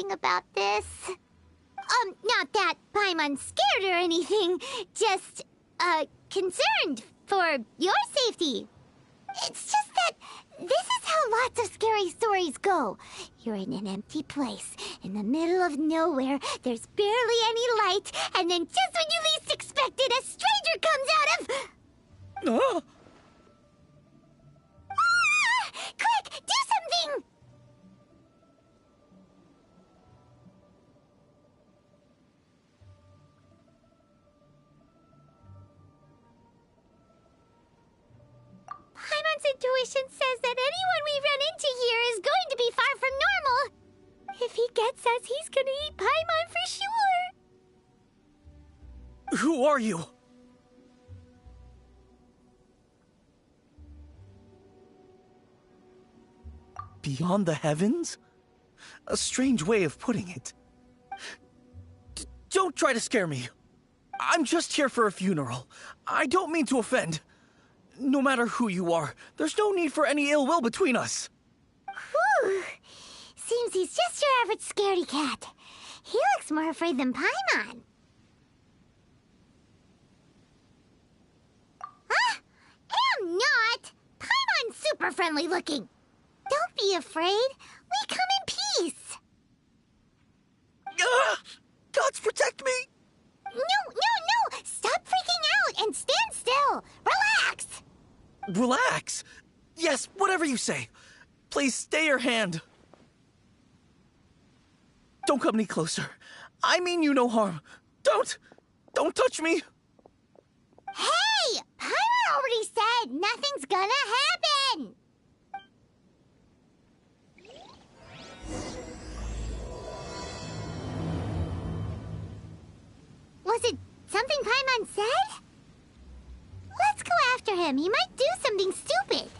something about this. Not that Paimon's scared or anything, just, concerned for your safety. It's just that this is how lots of scary stories go. You're in an empty place, in the middle of nowhere, there's barely any light, and then just when you least expect it, a stranger comes out of... Oh! Ah! Quick, do something! Paimon's intuition says that anyone we run into here is going to be far from normal. If he gets us, he's gonna eat Paimon for sure. Who are you? Beyond the heavens? A strange way of putting it. Don't try to scare me. I'm just here for a funeral. I don't mean to offend. No matter who you are, there's no need for any ill will between us. Whew. Seems he's just your average scaredy cat. He looks more afraid than Paimon. Huh? I'm not! Paimon's super friendly looking. Don't be afraid. We come in peace. Gods protect me! No! Stop freaking out and stand still. Relax. Relax. Yes, whatever you say. Please stay your hand. Don't come any closer. I mean you no harm. Don't touch me. Hey! Paimon already said nothing's gonna happen. Was it something Paimon said? Let's go after him. He might do something stupid.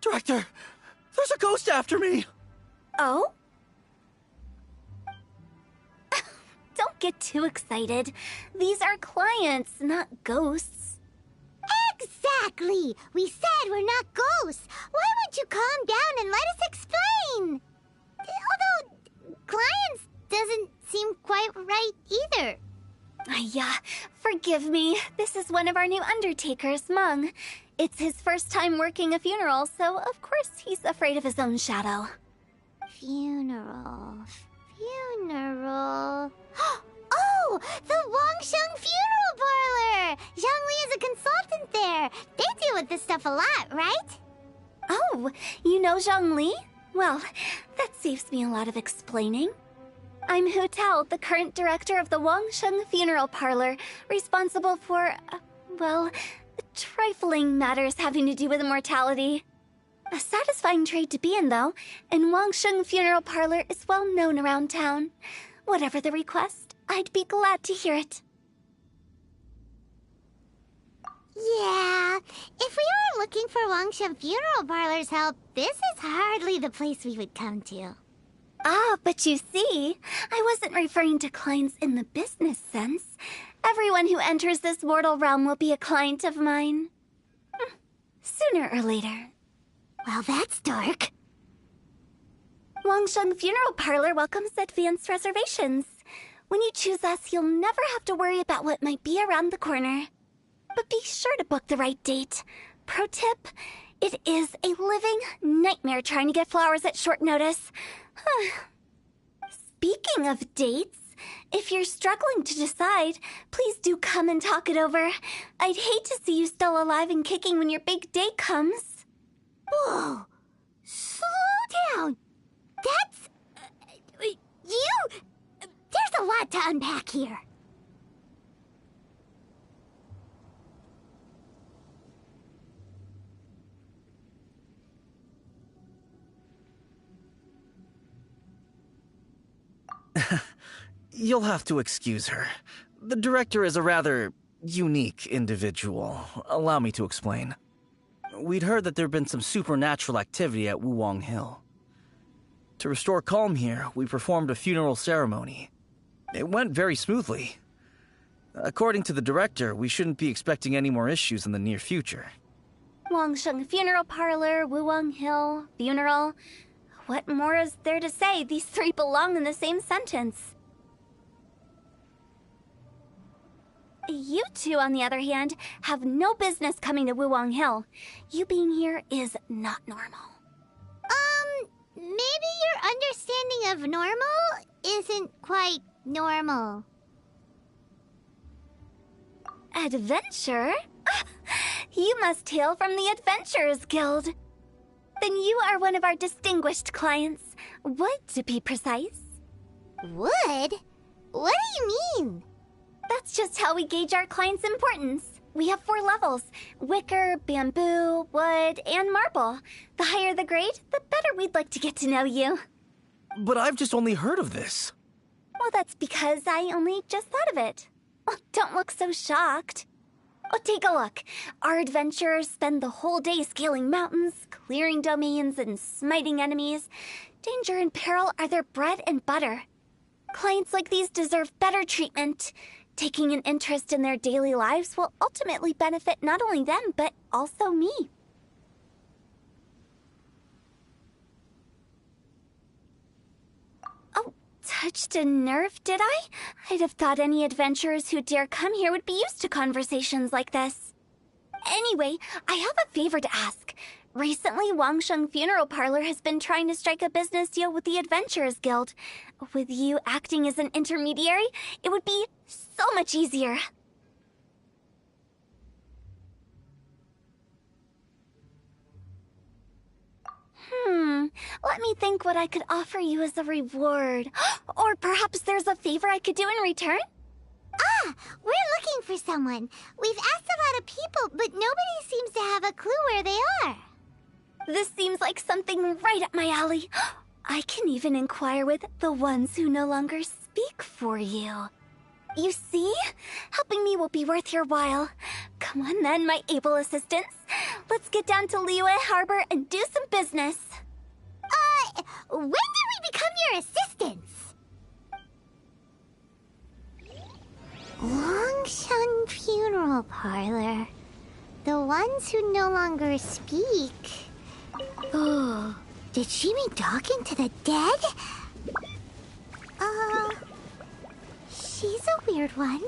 Director, there's a ghost after me. Oh? Don't get too excited. These are clients, not ghosts. Exactly! We said we're not ghosts. Why won't you calm down and let us explain? Although, clients doesn't seem quite right either. Yeah, forgive me. This is one of our new undertakers, Mung. It's his first time working a funeral, so of course he's afraid of his own shadow. Funeral. Oh! The Wangsheng Funeral Parlor! Zhongli is a consultant there. They deal with this stuff a lot, right? Oh, you know Zhongli? Well, that saves me a lot of explaining. I'm Hu Tao, the current director of the Wangsheng Funeral Parlor, responsible for, well, trifling matters having to do with immortality. A satisfying trade to be in, though, and Wangsheng Funeral Parlor is well known around town. Whatever the request, I'd be glad to hear it. Yeah, if we were looking for Wangsheng Funeral Parlor's help, this is hardly the place we would come to. Ah, but you see, I wasn't referring to clients in the business sense. Everyone who enters this mortal realm will be a client of mine. Sooner or later. Well, that's dark. Wangsheng Funeral Parlor welcomes advanced reservations. When you choose us, you'll never have to worry about what might be around the corner. But be sure to book the right date. Pro tip, it is a living nightmare trying to get flowers at short notice. Speaking of dates, if you're struggling to decide, please do come and talk it over. I'd hate to see you still alive and kicking when your big day comes. Whoa! Slow down! That's... There's a lot to unpack here. You'll have to excuse her. The director is a rather unique individual. Allow me to explain. We'd heard that there'd been some supernatural activity at Wuwang Hill. To restore calm here, we performed a funeral ceremony. It went very smoothly. According to the director, we shouldn't be expecting any more issues in the near future. Wangsheng Funeral Parlor, Wuwang Hill, funeral. What more is there to say? These three belong in the same sentence. You two, on the other hand, have no business coming to Wuwang Hill. You being here is not normal. Maybe your understanding of normal isn't quite normal. Adventure? You must hail from the Adventurers Guild. Then you are one of our distinguished clients. Wood, to be precise. Wood? What do you mean? That's just how we gauge our clients' importance. We have 4 levels: wicker, bamboo, wood, and marble. The higher the grade, the better we'd like to get to know you. But I've just only heard of this. Well, that's because I only just thought of it. Oh, don't look so shocked. Oh, take a look. Our adventurers spend the whole day scaling mountains, clearing domains, and smiting enemies. Danger and peril are their bread and butter. Clients like these deserve better treatment. Taking an interest in their daily lives will ultimately benefit not only them, but also me. Oh, touched a nerve, did I? I'd have thought any adventurers who dare come here would be used to conversations like this. Anyway, I have a favor to ask. Recently, Wangsheng Funeral Parlor has been trying to strike a business deal with the Adventurers Guild. With you acting as an intermediary, it would be so much easier. Let me think what I could offer you as a reward. Or perhaps there's a favor I could do in return? We're looking for someone. We've asked a lot of people, but nobody seems to have a clue where they are. This seems like something right up my alley. I can even inquire with the ones who no longer speak for you. You see? Helping me will be worth your while. Come on then, my able assistants. Let's get down to Liyue Harbor and do some business. When did we become your assistants? Longsheng Funeral Parlor. The ones who no longer speak. Oh, did she mean talking to the dead? She's a weird one.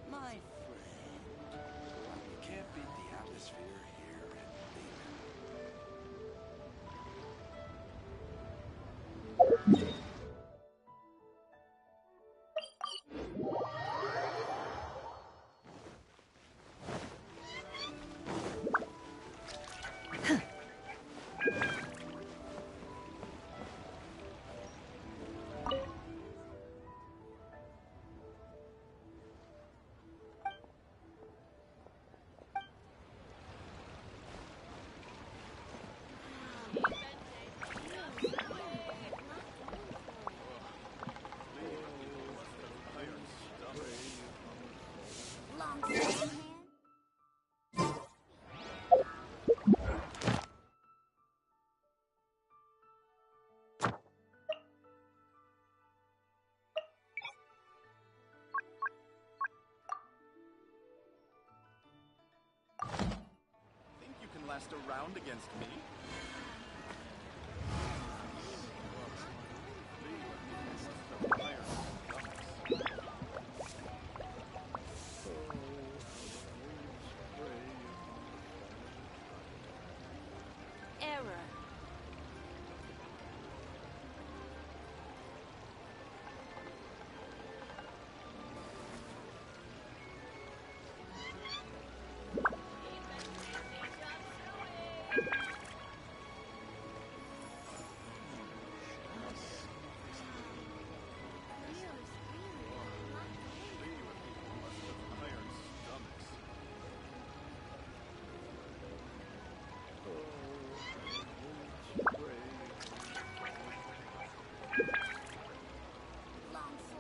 My friend, you can't beat the atmosphere here at think you can last a round against me? Error.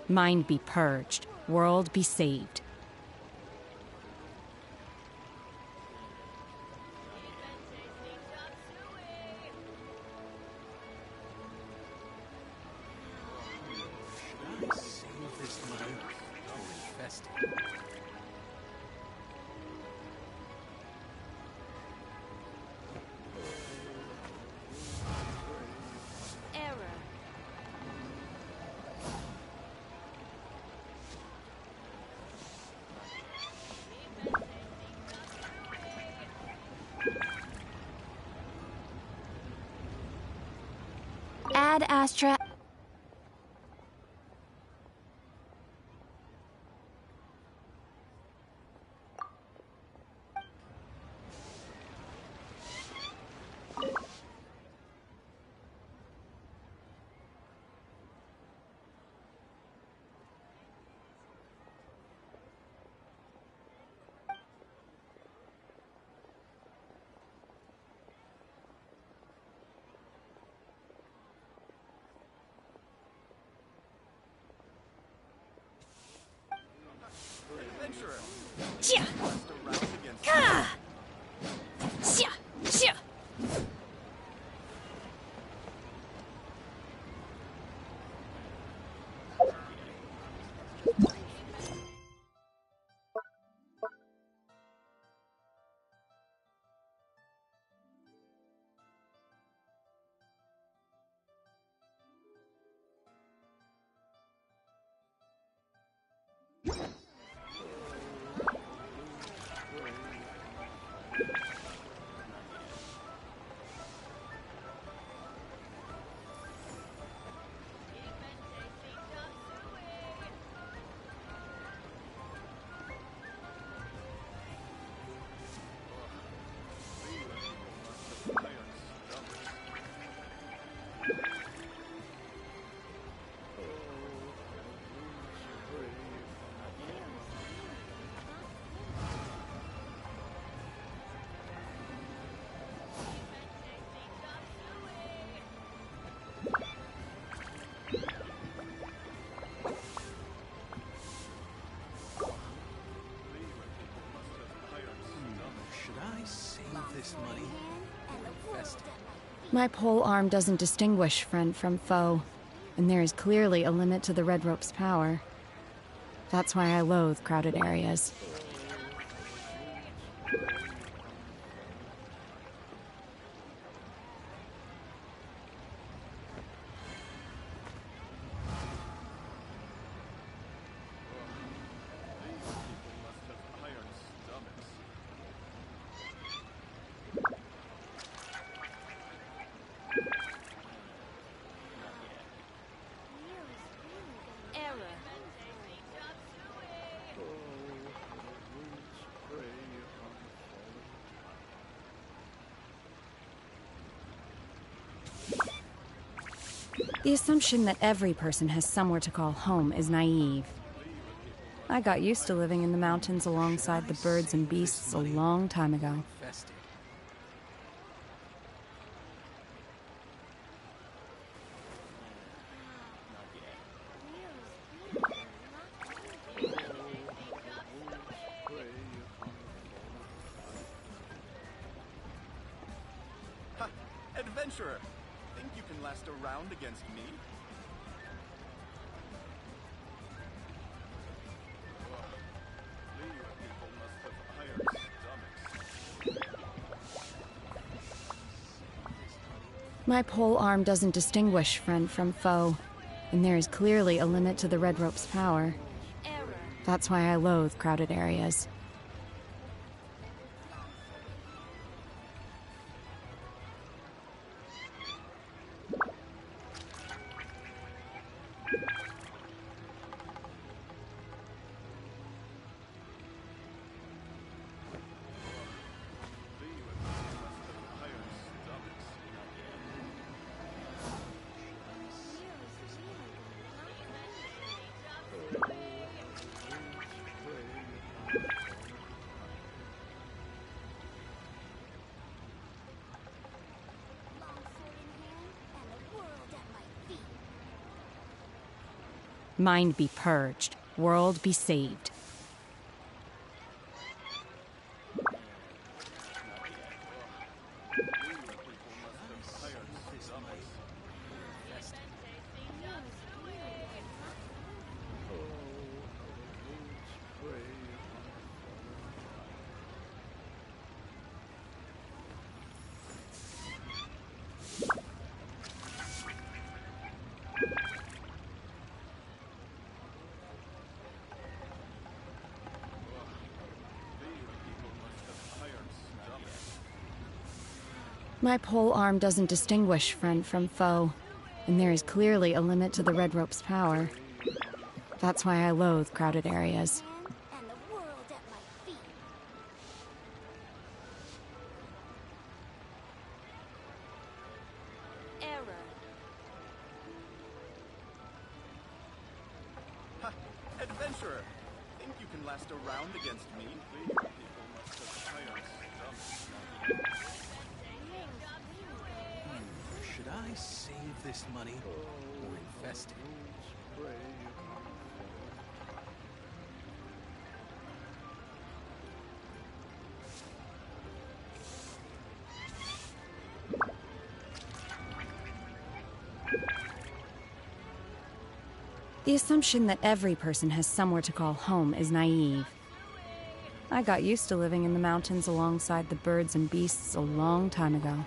Mind be purged, world be saved. Should I save this mine or infest it? Error. Ad Astra. Adventurer, Chia! last a round against me? Ka! Chia! Chia! this money or invest it. My pole arm doesn't distinguish friend from foe, and there is clearly a limit to the red rope's power. That's why I loathe crowded areas. Error. The assumption that every person has somewhere to call home is naive. I got used to living in the mountains alongside the birds and beasts a long time ago. Invest it. Ha! Adventurer! Think you can last a round against me? These people must have iron stomachs. My pole arm doesn't distinguish friend from foe, and there is clearly a limit to the red rope's power. Error. That's why I loathe crowded areas. Mind be purged, world be saved. My pole arm doesn't distinguish friend from foe, and there is clearly a limit to the red rope's power. That's why I loathe crowded areas. And the world at my feet. Error. Ha! Adventurer! Think you can last a round against me? These people must have iron stomachs. Should I save this money or invest it? The assumption that every person has somewhere to call home is naive. I got used to living in the mountains alongside the birds and beasts a long time ago.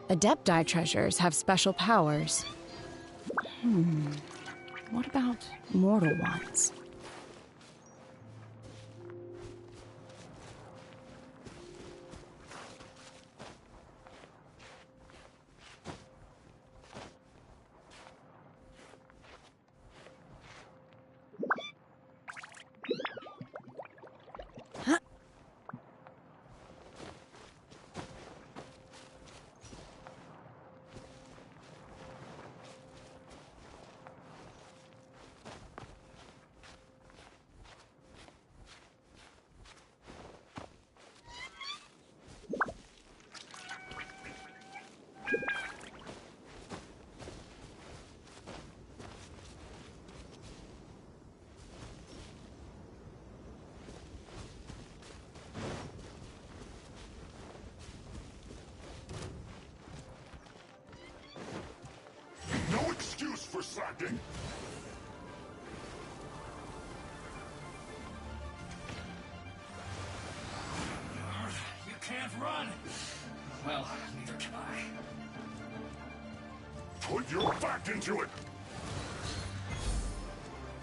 Adepti treasures have special powers. What about mortal ones? No excuse for slacking. You can't run! Well, neither can I. Put your back into it.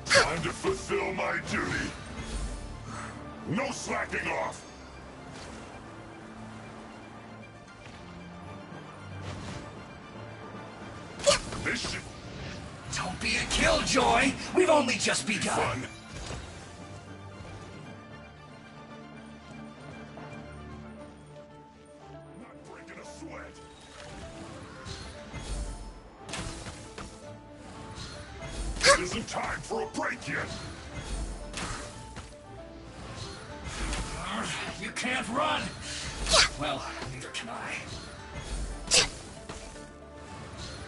Time to fulfill my duty. No slacking off. This should Don't be a killjoy! We've only just be begun! fun. Not breaking a sweat. It isn't time for a break yet. You can't run! Well, neither can I.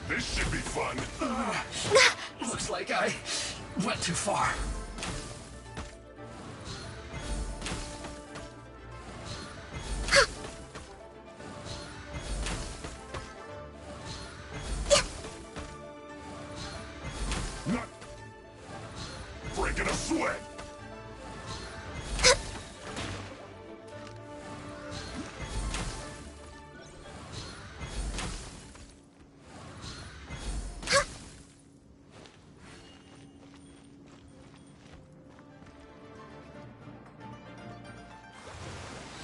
This should be fun. Looks like I went too far. Not breaking a sweat.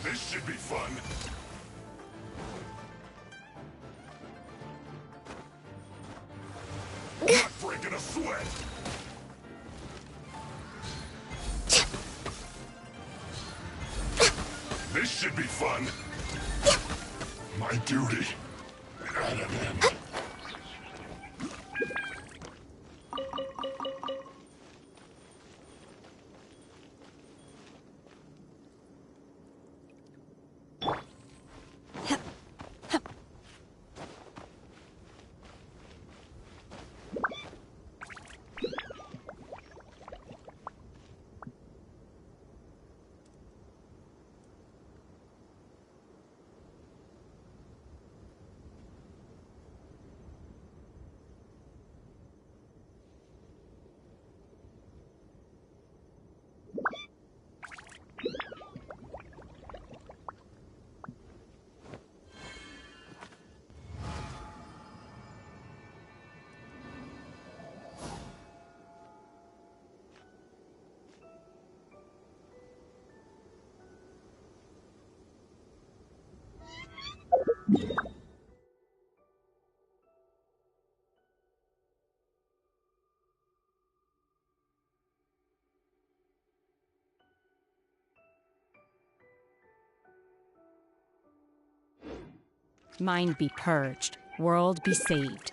This should be fun. Not breaking a sweat. This should be fun. My duty. At an end. Mind be purged, world be saved.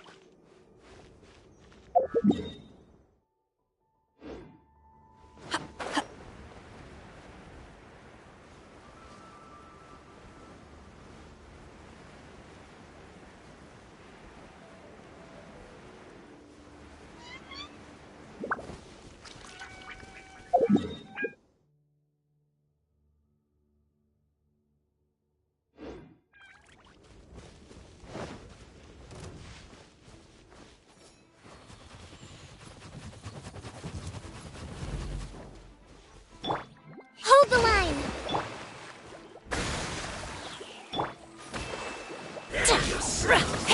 Hold the line!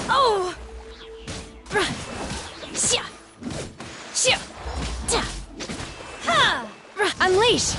Oh! Unleash!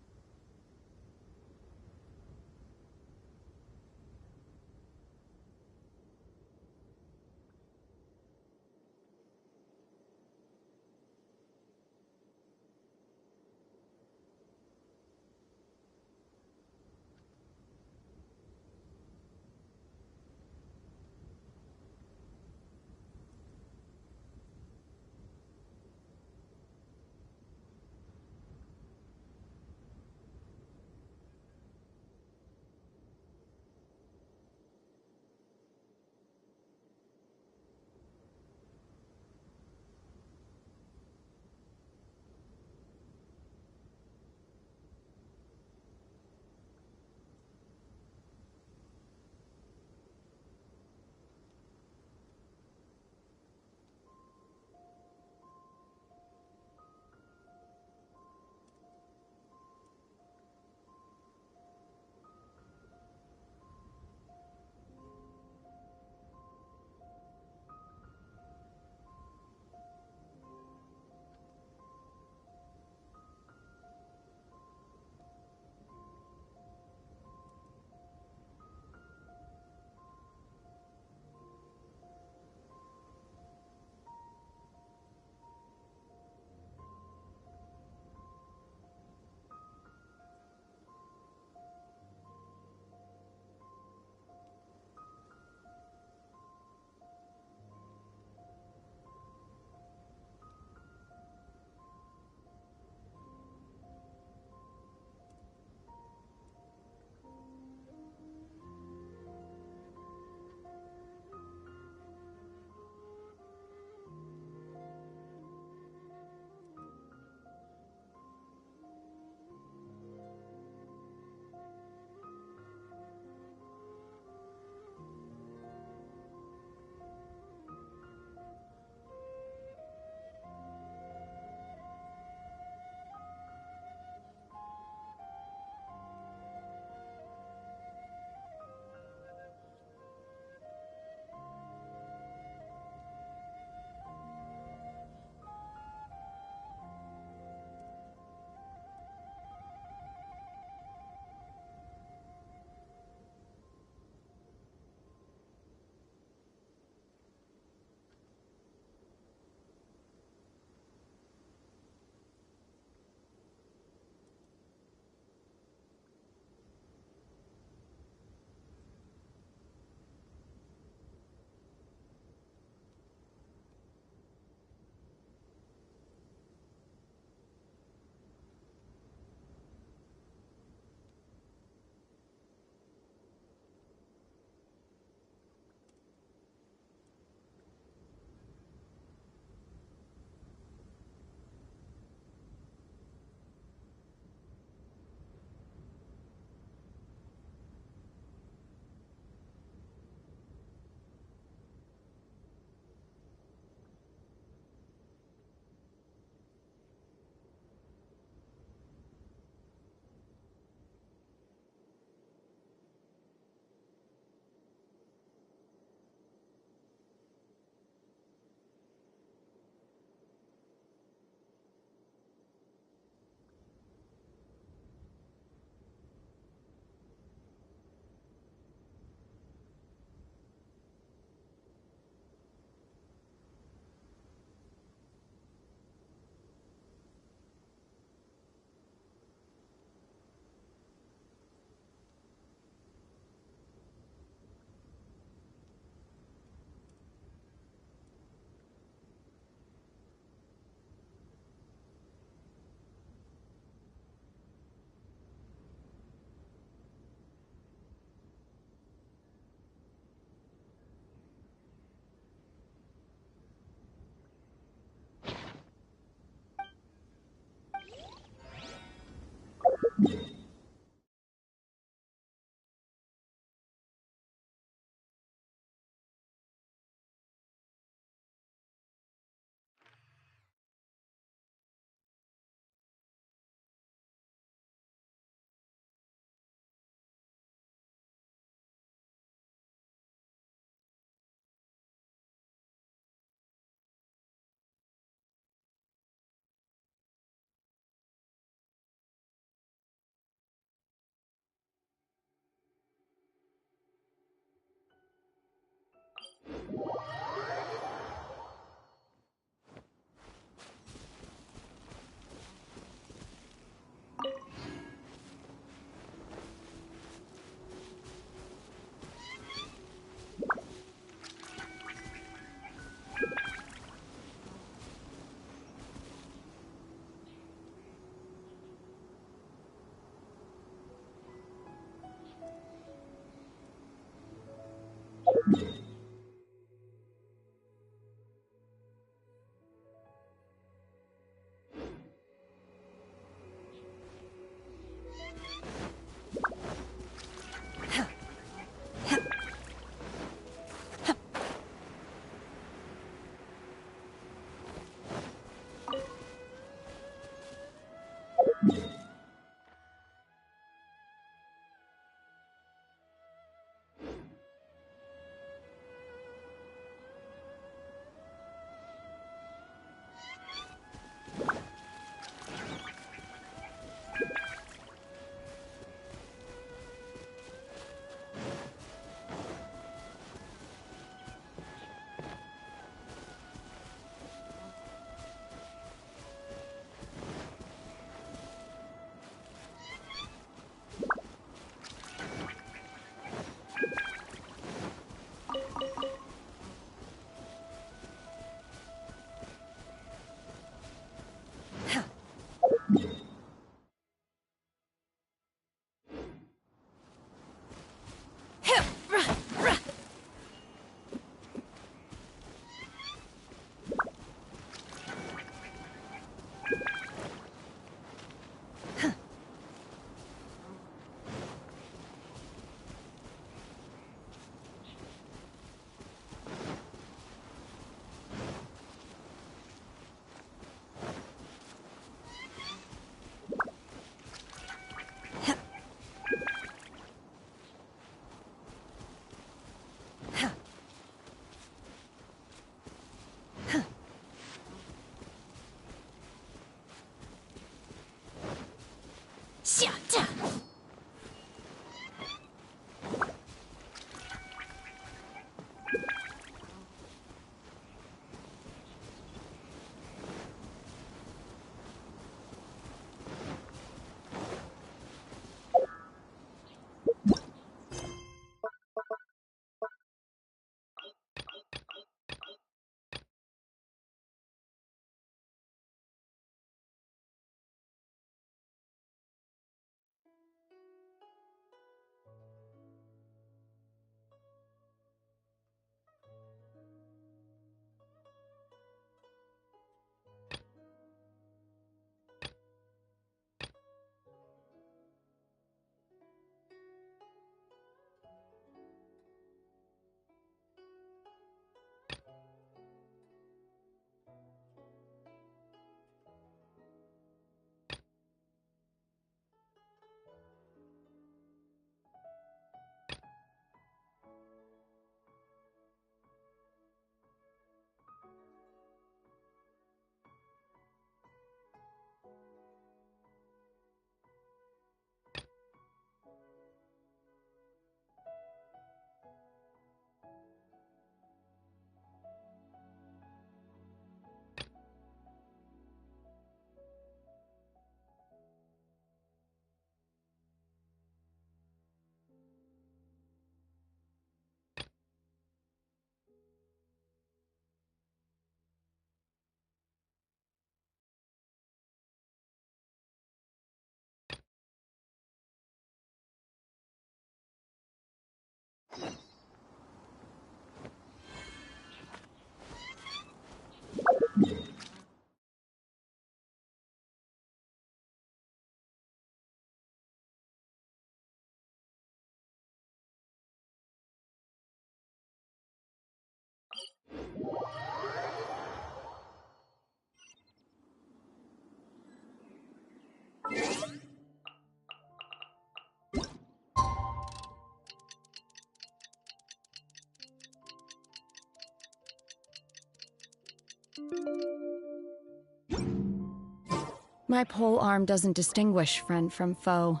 My pole arm doesn't distinguish friend from foe,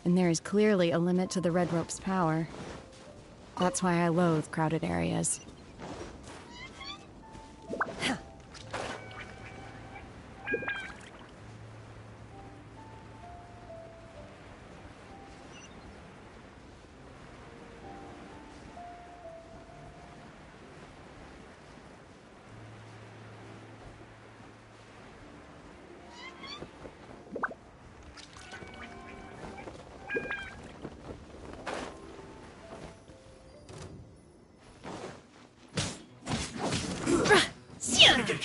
and there is clearly a limit to the Red Rope's power. That's why I loathe crowded areas.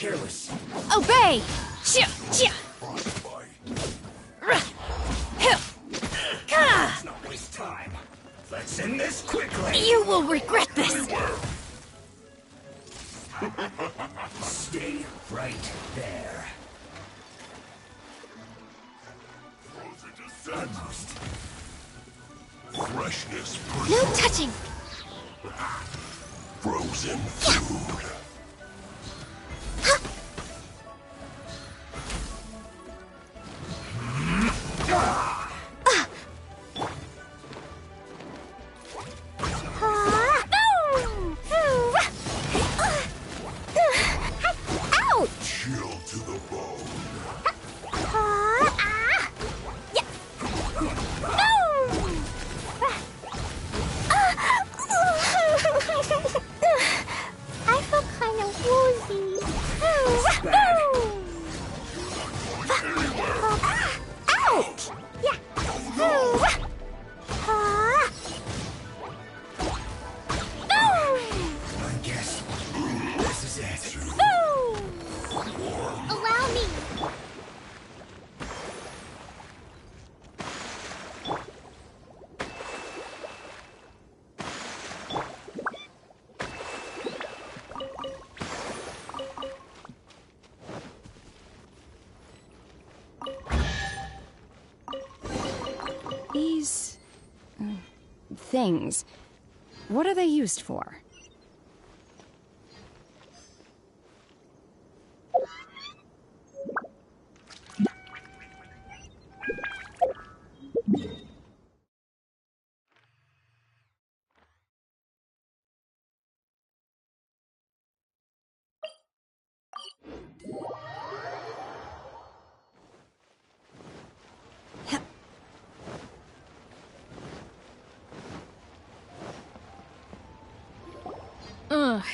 careless. Obey! Let's not waste time. Let's end this quickly. You will regret this! Stay right there. Utmost. Freshness. No touching! Frozen food. Chill to the bone. I feel kind of woozy. Ouch! Yeah. I guess this is it. Allow me. These... things... what are they used for?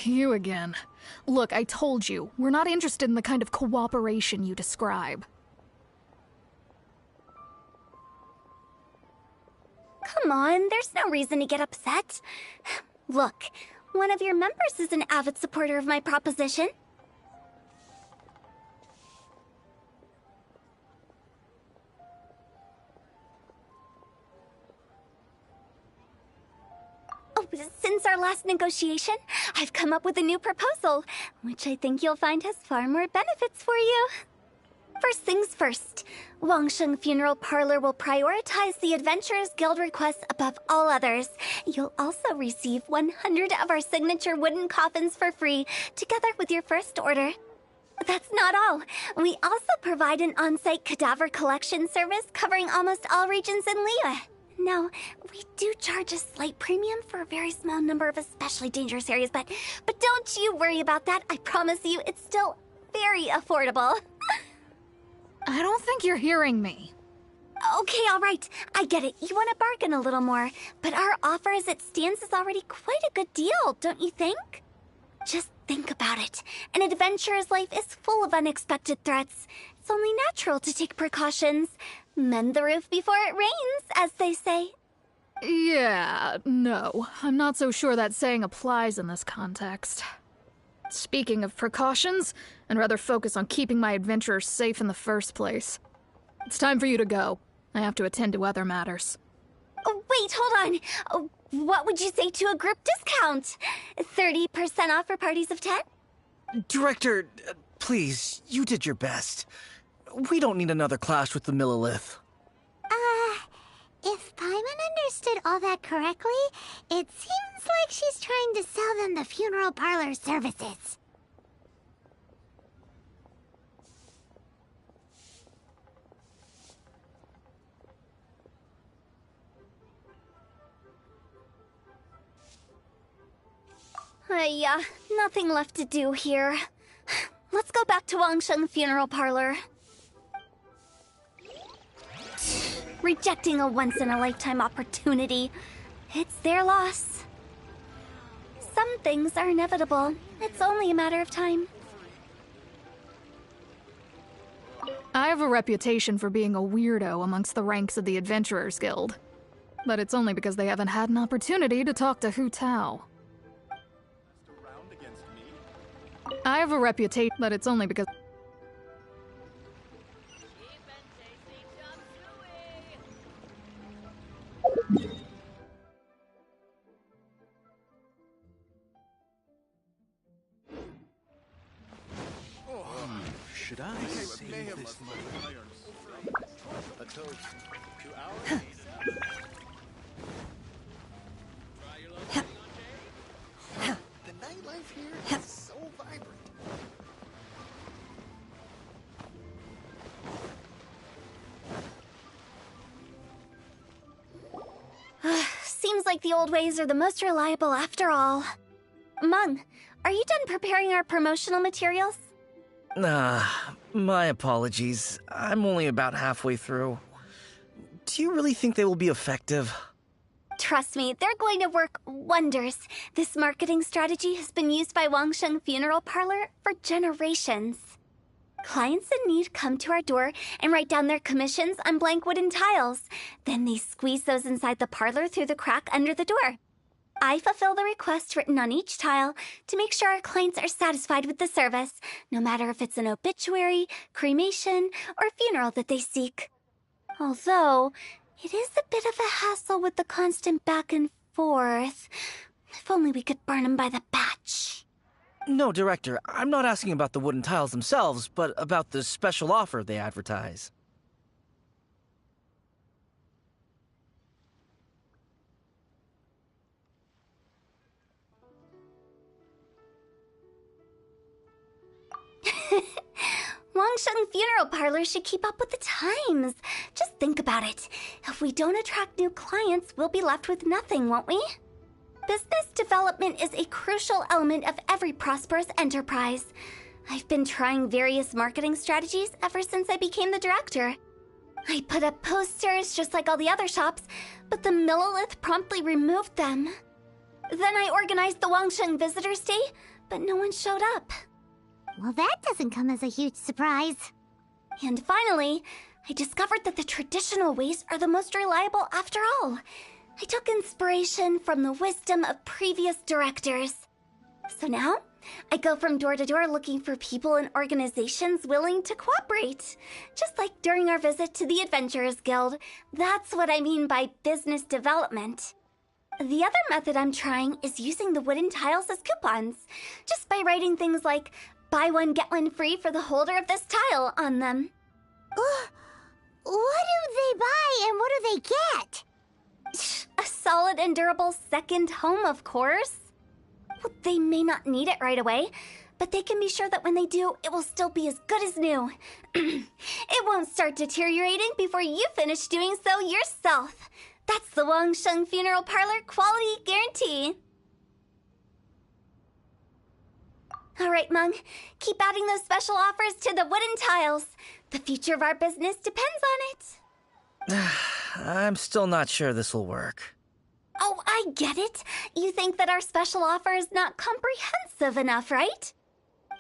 You again. Look, I told you, we're not interested in the kind of cooperation you describe. Come on, there's no reason to get upset. Look, one of your members is an avid supporter of my proposition. Oh, since our last negotiation, I've come up with a new proposal, which I think you'll find has far more benefits for you. First things first, Wangsheng Funeral Parlor will prioritize the Adventurers Guild requests above all others. You'll also receive 100 of our signature wooden coffins for free, together with your first order. That's not all. We also provide an on-site cadaver collection service covering almost all regions in Liyue. Now, we do charge a slight premium for a very small number of especially dangerous areas, but don't you worry about that. I promise you, it's still very affordable. I don't think you're hearing me. Okay, all right. I get it. You want to bargain a little more, but our offer as it stands is already quite a good deal, don't you think? Just think about it. An adventurer's life is full of unexpected threats. It's only natural to take precautions. Mend the roof before it rains, as they say. Yeah, no. I'm not so sure that saying applies in this context. Speaking of precautions, I'd rather focus on keeping my adventurers safe in the first place. It's time for you to go. I have to attend to other matters. Oh, wait, hold on. Oh, what would you say to a group discount? 30% off for parties of 10? Director, please, you did your best. We don't need another clash with the Millilith. If Paimon understood all that correctly, it seems like she's trying to sell them the funeral parlor services. Nothing left to do here. Let's go back to Wangsheng Funeral Parlor. Rejecting a once-in-a-lifetime opportunity. It's their loss. Some things are inevitable. It's only a matter of time. I have a reputation for being a weirdo amongst the ranks of the Adventurers Guild. But it's only because they haven't had an opportunity to talk to Hu Tao. I have a reputation, but it's only because. Should I save this money? A toast to our The nightlife here is so vibrant. Seems like the old ways are the most reliable after all. Mung, are you done preparing our promotional materials? My apologies. I'm only about halfway through. Do you really think they will be effective? Trust me, they're going to work wonders. This marketing strategy has been used by Wangsheng Funeral Parlor for generations. Clients in need come to our door and write down their commissions on blank wooden tiles. Then they squeeze those inside the parlor through the crack under the door. I fulfill the request written on each tile to make sure our clients are satisfied with the service, no matter if it's an obituary, cremation, or funeral that they seek. Although, it is a bit of a hassle with the constant back and forth. If only we could burn them by the batch. No, Director, I'm not asking about the wooden tiles themselves, but about the special offer they advertise. Wangsheng Funeral Parlor should keep up with the times. Just think about it. If we don't attract new clients, we'll be left with nothing, won't we? Business development is a crucial element of every prosperous enterprise. I've been trying various marketing strategies ever since I became the director. I put up posters just like all the other shops, but the Millelith promptly removed them. Then I organized the Wangsheng Visitors Day, but no one showed up. Well, that doesn't come as a huge surprise. And finally, I discovered that the traditional ways are the most reliable after all. I took inspiration from the wisdom of previous directors. So now, I go from door to door looking for people and organizations willing to cooperate. Just like during our visit to the Adventurers Guild. That's what I mean by business development. The other method I'm trying is using the wooden tiles as coupons. Just by writing things like, buy one, get one free for the holder of this tile on them. What do they buy and what do they get? A solid and durable second home, of course. Well, they may not need it right away, but they can be sure that when they do, it will still be as good as new. It won't start deteriorating before you finish doing so yourself. That's the Wangsheng Funeral Parlor quality guarantee. All right, Mung. Keep adding those special offers to the wooden tiles. The future of our business depends on it. I'm still not sure this will work. Oh, I get it. You think that our special offer is not comprehensive enough, right?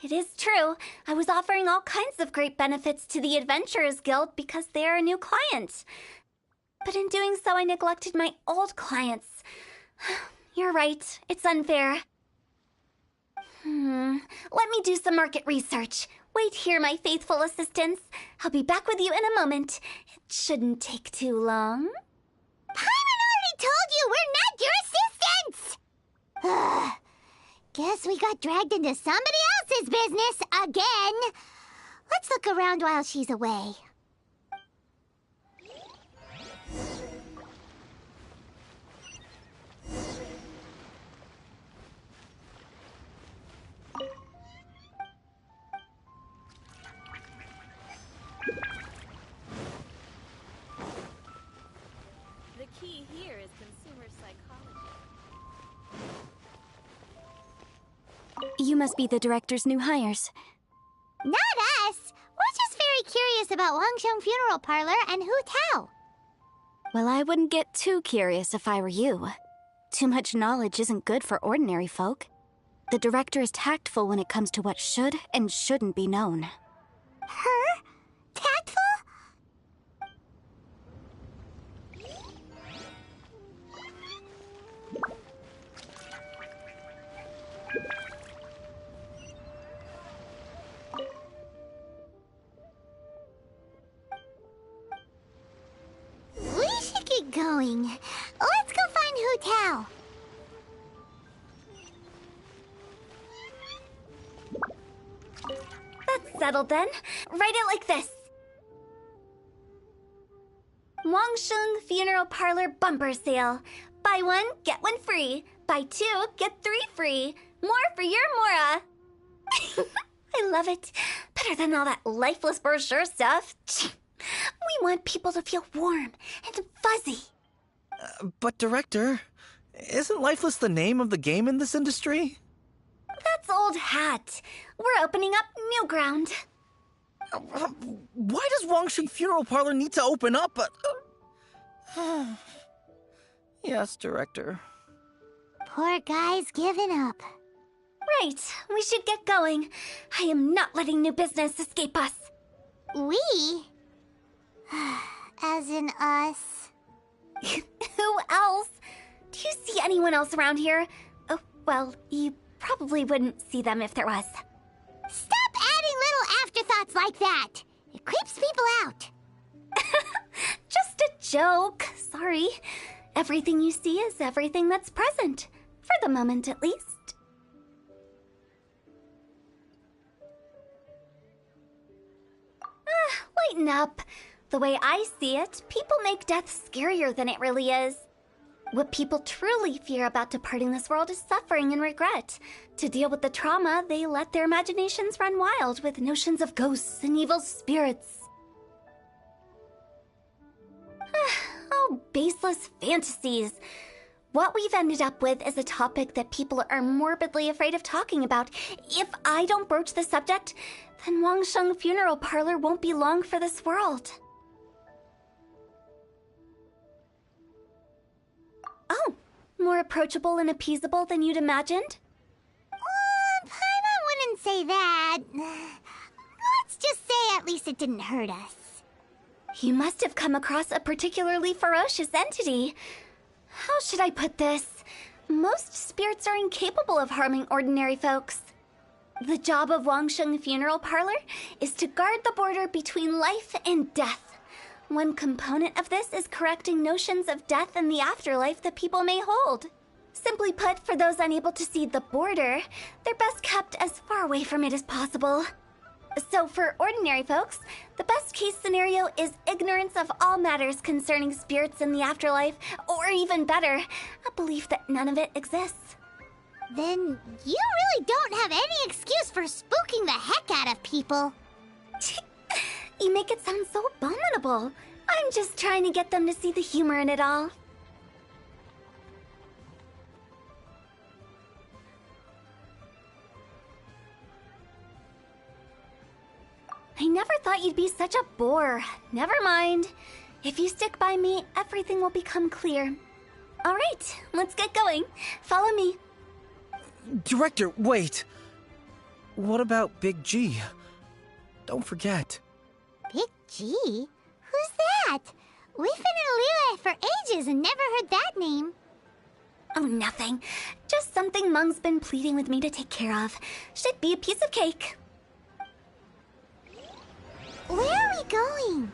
It is true. I was offering all kinds of great benefits to the Adventurers Guild because they are a new client. But in doing so, I neglected my old clients. You're right. It's unfair. Let me do some market research. Wait here, my faithful assistants. I'll be back with you in a moment. It shouldn't take too long. Paimon already told you we're not your assistants! Guess we got dragged into somebody else's business again. Let's look around while she's away. The key here is consumer psychology. You must be the director's new hires. Not us! We're just very curious about Wangsheng Funeral Parlor and Hu Tao. Well, I wouldn't get too curious if I were you. Too much knowledge isn't good for ordinary folk. The director is tactful when it comes to what should and shouldn't be known. Her? Tactful? going. Let's go find Hu Tao. That's settled then. Write it like this. Wangsheng Funeral Parlor Bumper Sale. Buy one, get one free. Buy two, get three free. More for your Mora. I love it. Better than all that lifeless brochure stuff. We want people to feel warm and fuzzy. But, Director, isn't Lifeless the name of the game in this industry? That's old hat. We're opening up new ground. Why does Wangsheng Funeral Parlor need to open up? Yes, Director. Poor guy's given up. Right, we should get going. I am not letting new business escape us. We? As in us. Who else? Do you see anyone else around here? Oh, well, you probably wouldn't see them if there was. Stop adding little afterthoughts like that. It creeps people out. Just a joke. Sorry. Everything you see is everything that's present. For the moment, at least. Lighten up. The way I see it, people make death scarier than it really is. What people truly fear about departing this world is suffering and regret. To deal with the trauma, they let their imaginations run wild with notions of ghosts and evil spirits. Oh, baseless fantasies. What we've ended up with is a topic that people are morbidly afraid of talking about. If I don't broach the subject, then Wangsheng Funeral Parlor won't be long for this world. Oh, more approachable and appeasable than you'd imagined? Paimon wouldn't say that. Let's just say at least it didn't hurt us. You must have come across a particularly ferocious entity. How should I put this? Most spirits are incapable of harming ordinary folks. The job of Wangsheng Funeral Parlor is to guard the border between life and death. One component of this is correcting notions of death and the afterlife that people may hold. Simply put, for those unable to see the border, they're best kept as far away from it as possible. So for ordinary folks, the best case scenario is ignorance of all matters concerning spirits in the afterlife, or even better, a belief that none of it exists. Then you really don't have any excuse for spooking the heck out of people. You make it sound so abominable. I'm just trying to get them to see the humor in it all. I never thought you'd be such a bore. Never mind. If you stick by me, everything will become clear. All right, let's get going. Follow me. Director, wait. What about Big G? Don't forget. Big G? Who's that? We've been in Liyue for ages and never heard that name. Oh, nothing. Just something Mung's been pleading with me to take care of. Should be a piece of cake. Where are we going?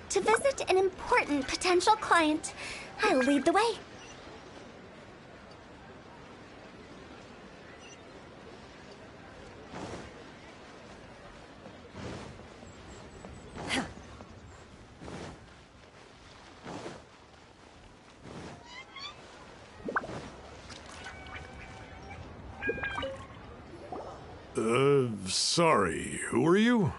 To visit an important potential client. I'll lead the way. Sorry, who are you?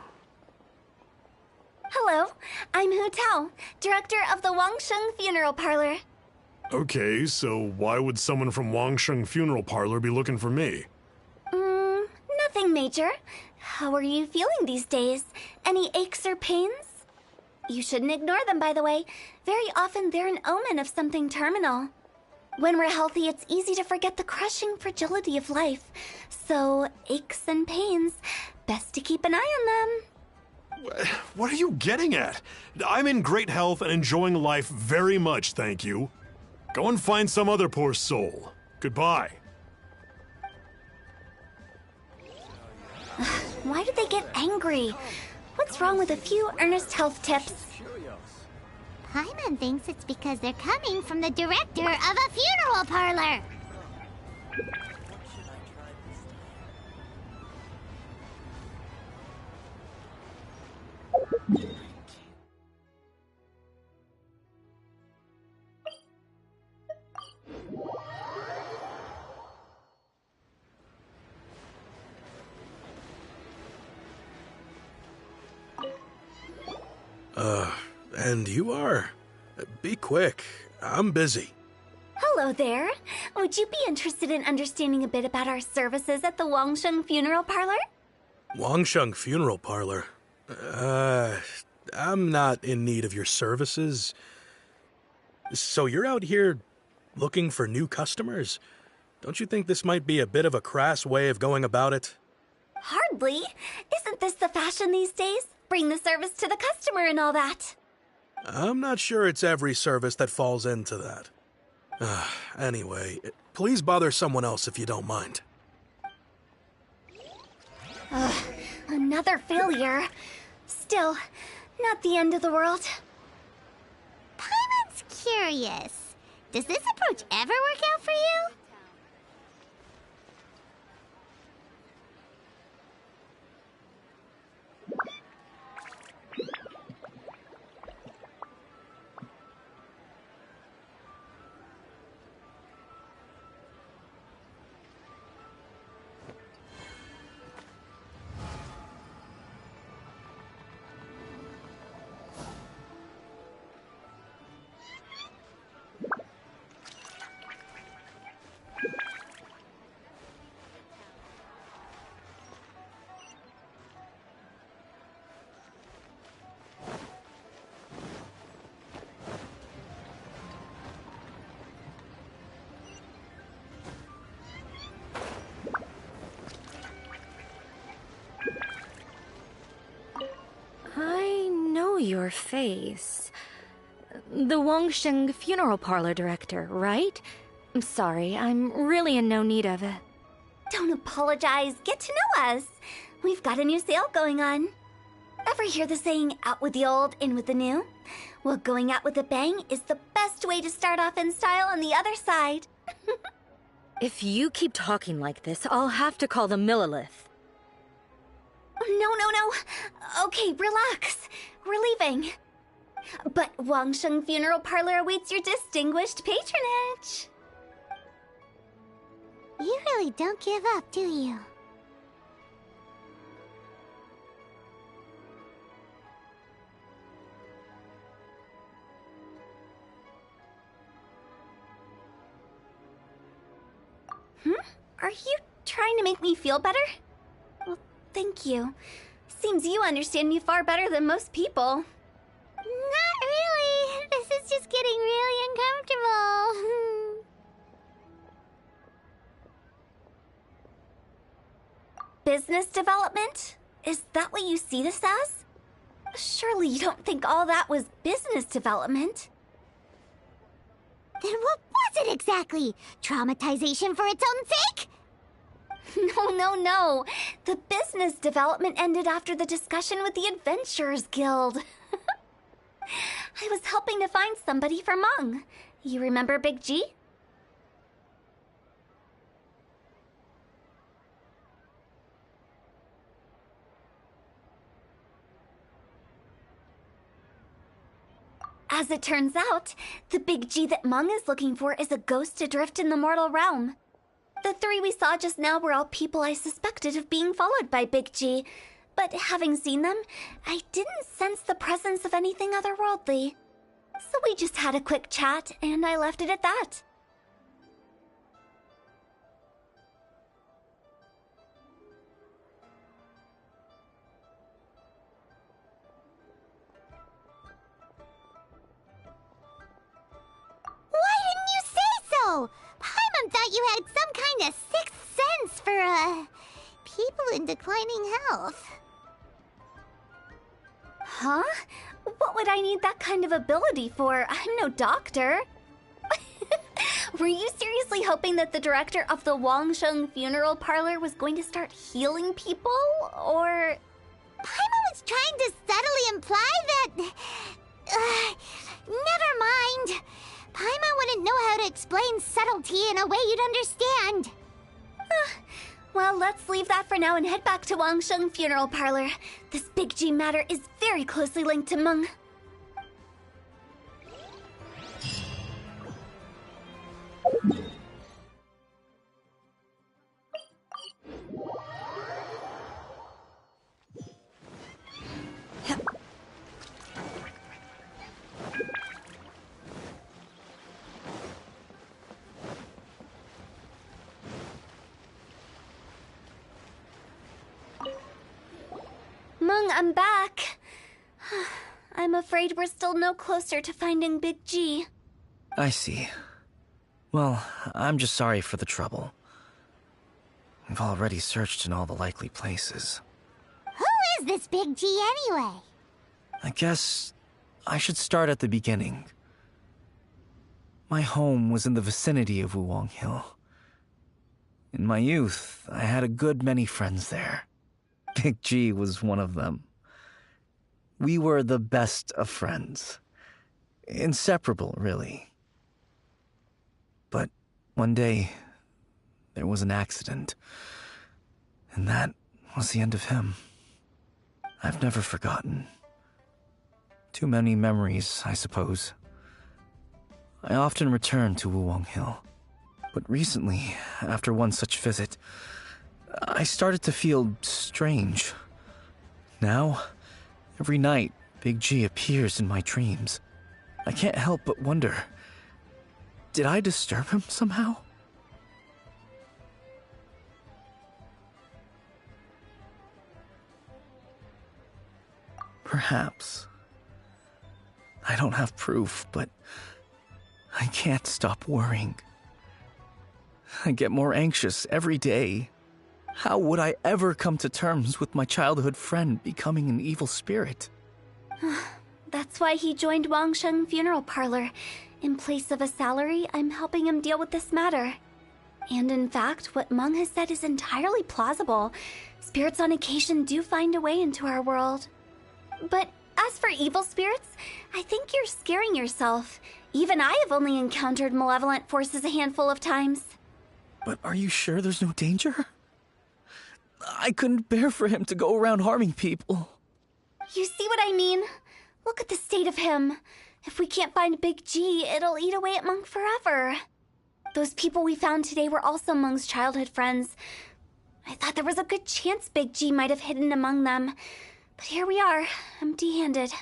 Hello, I'm Hu Tao, director of the Wangsheng Funeral Parlor. Okay, so why would someone from Wangsheng Funeral Parlor be looking for me? Nothing major. How are you feeling these days? Any aches or pains? You shouldn't ignore them, by the way. Very often they're an omen of something terminal. When we're healthy, it's easy to forget the crushing fragility of life. So, aches and pains, best to keep an eye on them. What are you getting at? I'm in great health and enjoying life very much, thank you. Go and find some other poor soul. Goodbye. Why do they get angry? What's wrong with a few earnest health tips? Paimon thinks it's because they're coming from the director of a funeral parlor. And you are? Be quick. I'm busy. Hello there. Would you be interested in understanding a bit about our services at the Wangsheng Funeral Parlor? Wangsheng Funeral Parlor? I'm not in need of your services. So you're out here looking for new customers? Don't you think this might be a bit of a crass way of going about it? Hardly. Isn't this the fashion these days? Bring the service to the customer and all that. I'm not sure it's every service that falls into that. Anyway, please bother someone else if you don't mind. Another failure. Still, not the end of the world. Paimon's curious. Does this approach ever work out for you? I know your face. The Wangsheng Funeral Parlor director, right? I'm sorry, I'm really in no need of it. Don't apologize. Get to know us. We've got a new sale going on. Ever hear the saying, out with the old, in with the new? Well, going out with a bang is the best way to start off in style on the other side. If you keep talking like this, I'll have to call the Millilith. No. Okay, relax. We're leaving. But Wangsheng Funeral Parlor awaits your distinguished patronage. You really don't give up, do you? Are you trying to make me feel better? Well, thank you. Seems you understand me far better than most people. Not really. This is just getting really uncomfortable. Business development? Is that what you see this as? Surely you don't think all that was business development. Then what was it exactly? Traumatization for its own sake? No. The business development ended after the discussion with the Adventurers Guild. I was helping to find somebody for Meng. You remember Big G? As it turns out, the Big G that Meng is looking for is a ghost adrift in the mortal realm. The three we saw just now were all people I suspected of being followed by Big G, but having seen them, I didn't sense the presence of anything otherworldly. So we just had a quick chat, and I left it at that. Why didn't you say so? Paimon thought you had some kind of sixth sense for, people in declining health. Huh? What would I need that kind of ability for? I'm no doctor. Were you seriously hoping that the director of the Wangsheng Funeral Parlor was going to start healing people, or...? Paimon was trying to subtly imply that... Never mind. Paimon wouldn't know how to explain subtlety in a way you'd understand. Well, let's leave that for now and head back to Wangsheng Funeral Parlor. This Big G matter is very closely linked to Meng. Meng, I'm back. I'm afraid we're still no closer to finding Big G. I see. Well, I'm just sorry for the trouble. We've already searched in all the likely places. Who is this Big G anyway? I guess I should start at the beginning. My home was in the vicinity of Wuwang Hill. In my youth, I had a good many friends there. Big G was one of them. We were the best of friends. Inseparable, really. But one day, there was an accident. And that was the end of him. I've never forgotten. Too many memories, I suppose. I often return to Wuwang Hill. But recently, after one such visit, I started to feel strange. Now, every night, Big G appears in my dreams. I can't help but wonder, did I disturb him somehow? Perhaps. I don't have proof, but I can't stop worrying. I get more anxious every day. How would I ever come to terms with my childhood friend becoming an evil spirit? That's why he joined Wangsheng Funeral Parlor. In place of a salary, I'm helping him deal with this matter. And in fact, what Meng has said is entirely plausible. Spirits on occasion do find a way into our world. But as for evil spirits, I think you're scaring yourself. Even I have only encountered malevolent forces a handful of times. But are you sure there's no danger? I couldn't bear for him to go around harming people. You see what I mean? Look at the state of him. If we can't find Big G, it'll eat away at Meng forever. Those people we found today were also Meng's childhood friends. I thought there was a good chance Big G might have hidden among them. But here we are, empty-handed.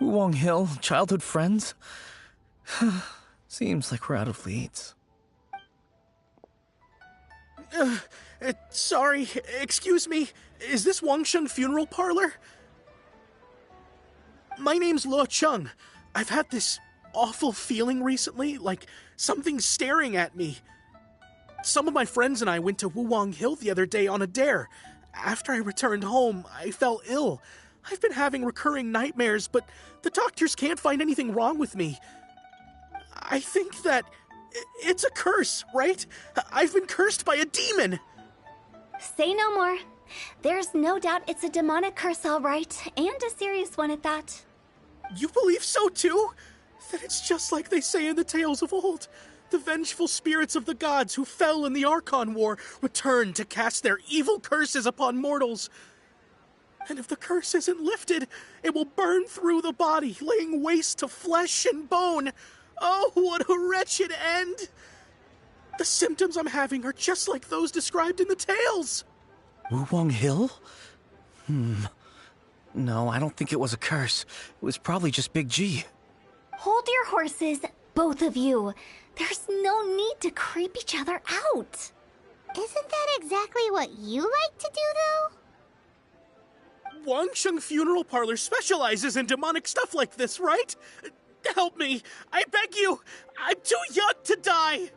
Wuwang Hill, childhood friends? Seems like we're out of leads. Sorry, excuse me. Is this Wangsheng Funeral Parlor? My name's Luo Chung. I've had this awful feeling recently, like something's staring at me. Some of my friends and I went to Wuwang Hill the other day on a dare. After I returned home, I fell ill. I've been having recurring nightmares, but the doctors can't find anything wrong with me. I think that it's a curse, right? I've been cursed by a demon. Say no more. There's no doubt it's a demonic curse, all right, and a serious one at that. You believe so too? Then it's just like they say in the tales of old. The vengeful spirits of the gods who fell in the Archon War return to cast their evil curses upon mortals. And if the curse isn't lifted, it will burn through the body, laying waste to flesh and bone. Oh, what a wretched end! The symptoms I'm having are just like those described in the tales. Wuwang Hill? No, I don't think it was a curse. It was probably just Big G. Hold your horses, both of you. There's no need to creep each other out. Isn't that exactly what you like to do, though? Wangsheng Funeral Parlor specializes in demonic stuff like this, right? Help me. I beg you. I'm too young to die.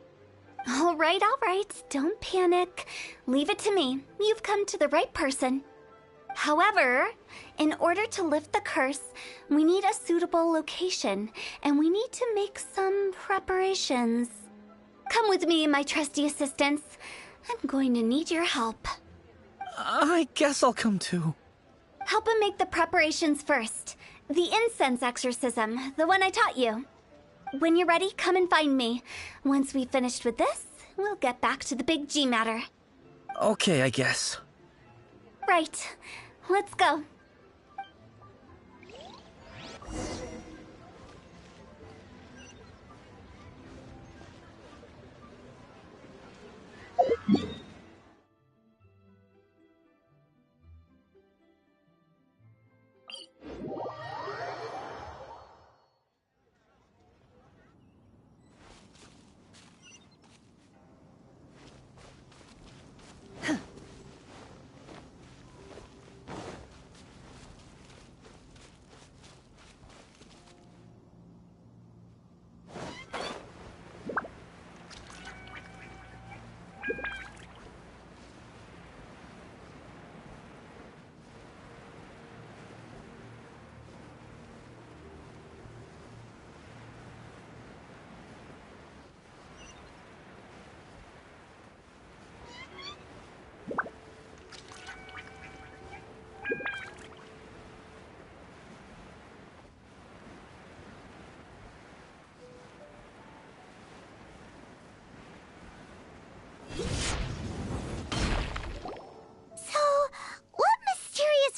All right. Don't panic. Leave it to me. You've come to the right person. However, in order to lift the curse, we need a suitable location, and we need to make some preparations. Come with me, my trusty assistants. I'm going to need your help. I guess I'll come too. Help him make the preparations first. The incense exorcism, the one I taught you. When you're ready, come and find me. Once we've finished with this, we'll get back to the big G matter. Okay, I guess. Right. Let's go.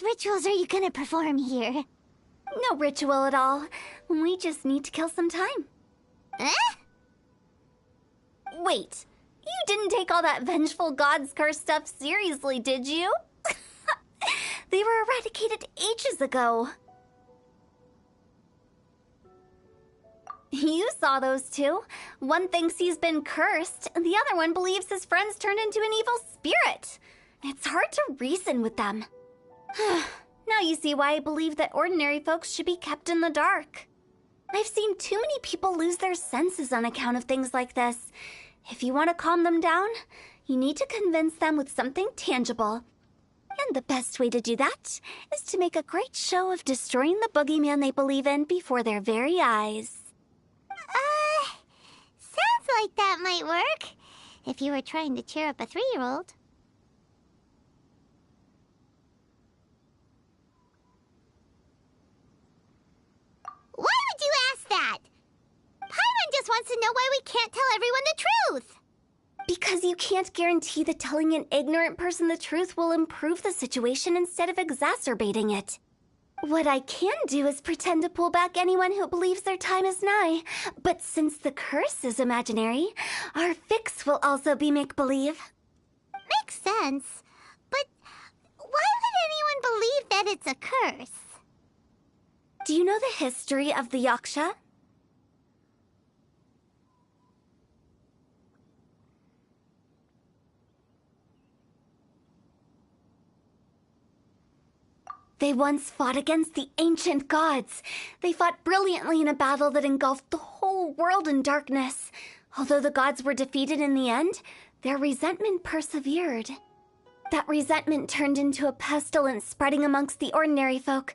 Rituals are you gonna perform here? No ritual at all. We just need to kill some time. Eh? Wait, you didn't take all that vengeful God's Curse stuff seriously, did you? They were eradicated ages ago. You saw those two. One thinks he's been cursed, and the other one believes his friends turned into an evil spirit. It's hard to reason with them. Now you see why I believe that ordinary folks should be kept in the dark. I've seen too many people lose their senses on account of things like this. If you want to calm them down, you need to convince them with something tangible. And the best way to do that is to make a great show of destroying the boogeyman they believe in before their very eyes. Sounds like that might work. If you were trying to cheer up a 3-year-old. Why would you ask that? Paimon just wants to know why we can't tell everyone the truth. Because you can't guarantee that telling an ignorant person the truth will improve the situation instead of exacerbating it. What I can do is pretend to pull back anyone who believes their time is nigh. But since the curse is imaginary, our fix will also be make-believe. Makes sense. But why would anyone believe that it's a curse? Do you know the history of the Yaksha? They once fought against the ancient gods. They fought brilliantly in a battle that engulfed the whole world in darkness. Although the gods were defeated in the end, their resentment persevered. That resentment turned into a pestilence spreading amongst the ordinary folk.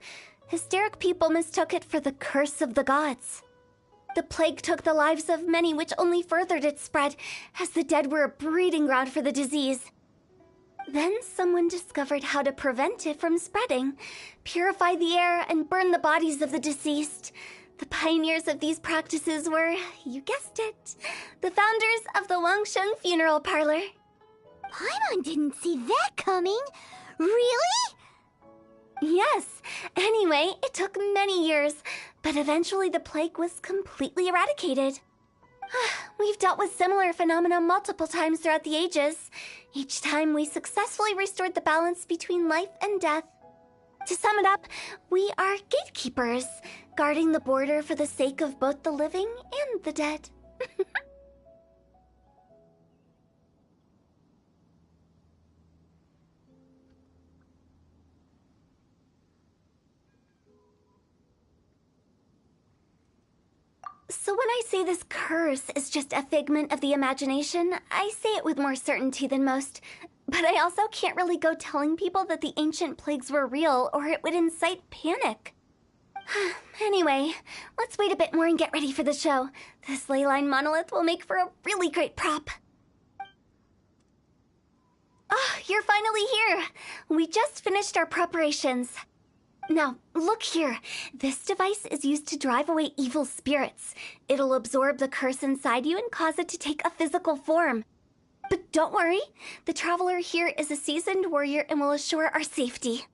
Hysteric people mistook it for the curse of the gods. The plague took the lives of many, which only furthered its spread, as the dead were a breeding ground for the disease. Then someone discovered how to prevent it from spreading, purify the air, and burn the bodies of the deceased. The pioneers of these practices were, you guessed it, the founders of the Wangsheng Funeral Parlor. Paimon didn't see that coming. Really? Yes. Anyway, it took many years, but eventually the plague was completely eradicated. We've dealt with similar phenomena multiple times throughout the ages. Each time we successfully restored the balance between life and death. To sum it up, we are gatekeepers, guarding the border for the sake of both the living and the dead. So when I say this curse is just a figment of the imagination, I say it with more certainty than most. But I also can't really go telling people that the ancient plagues were real, or it would incite panic. Anyway, let's wait a bit more and get ready for the show. This leyline monolith will make for a really great prop. Oh, you're finally here! We just finished our preparations. Now, look here. This device is used to drive away evil spirits. It'll absorb the curse inside you and cause it to take a physical form. But don't worry, the Traveler here is a seasoned warrior and will assure our safety.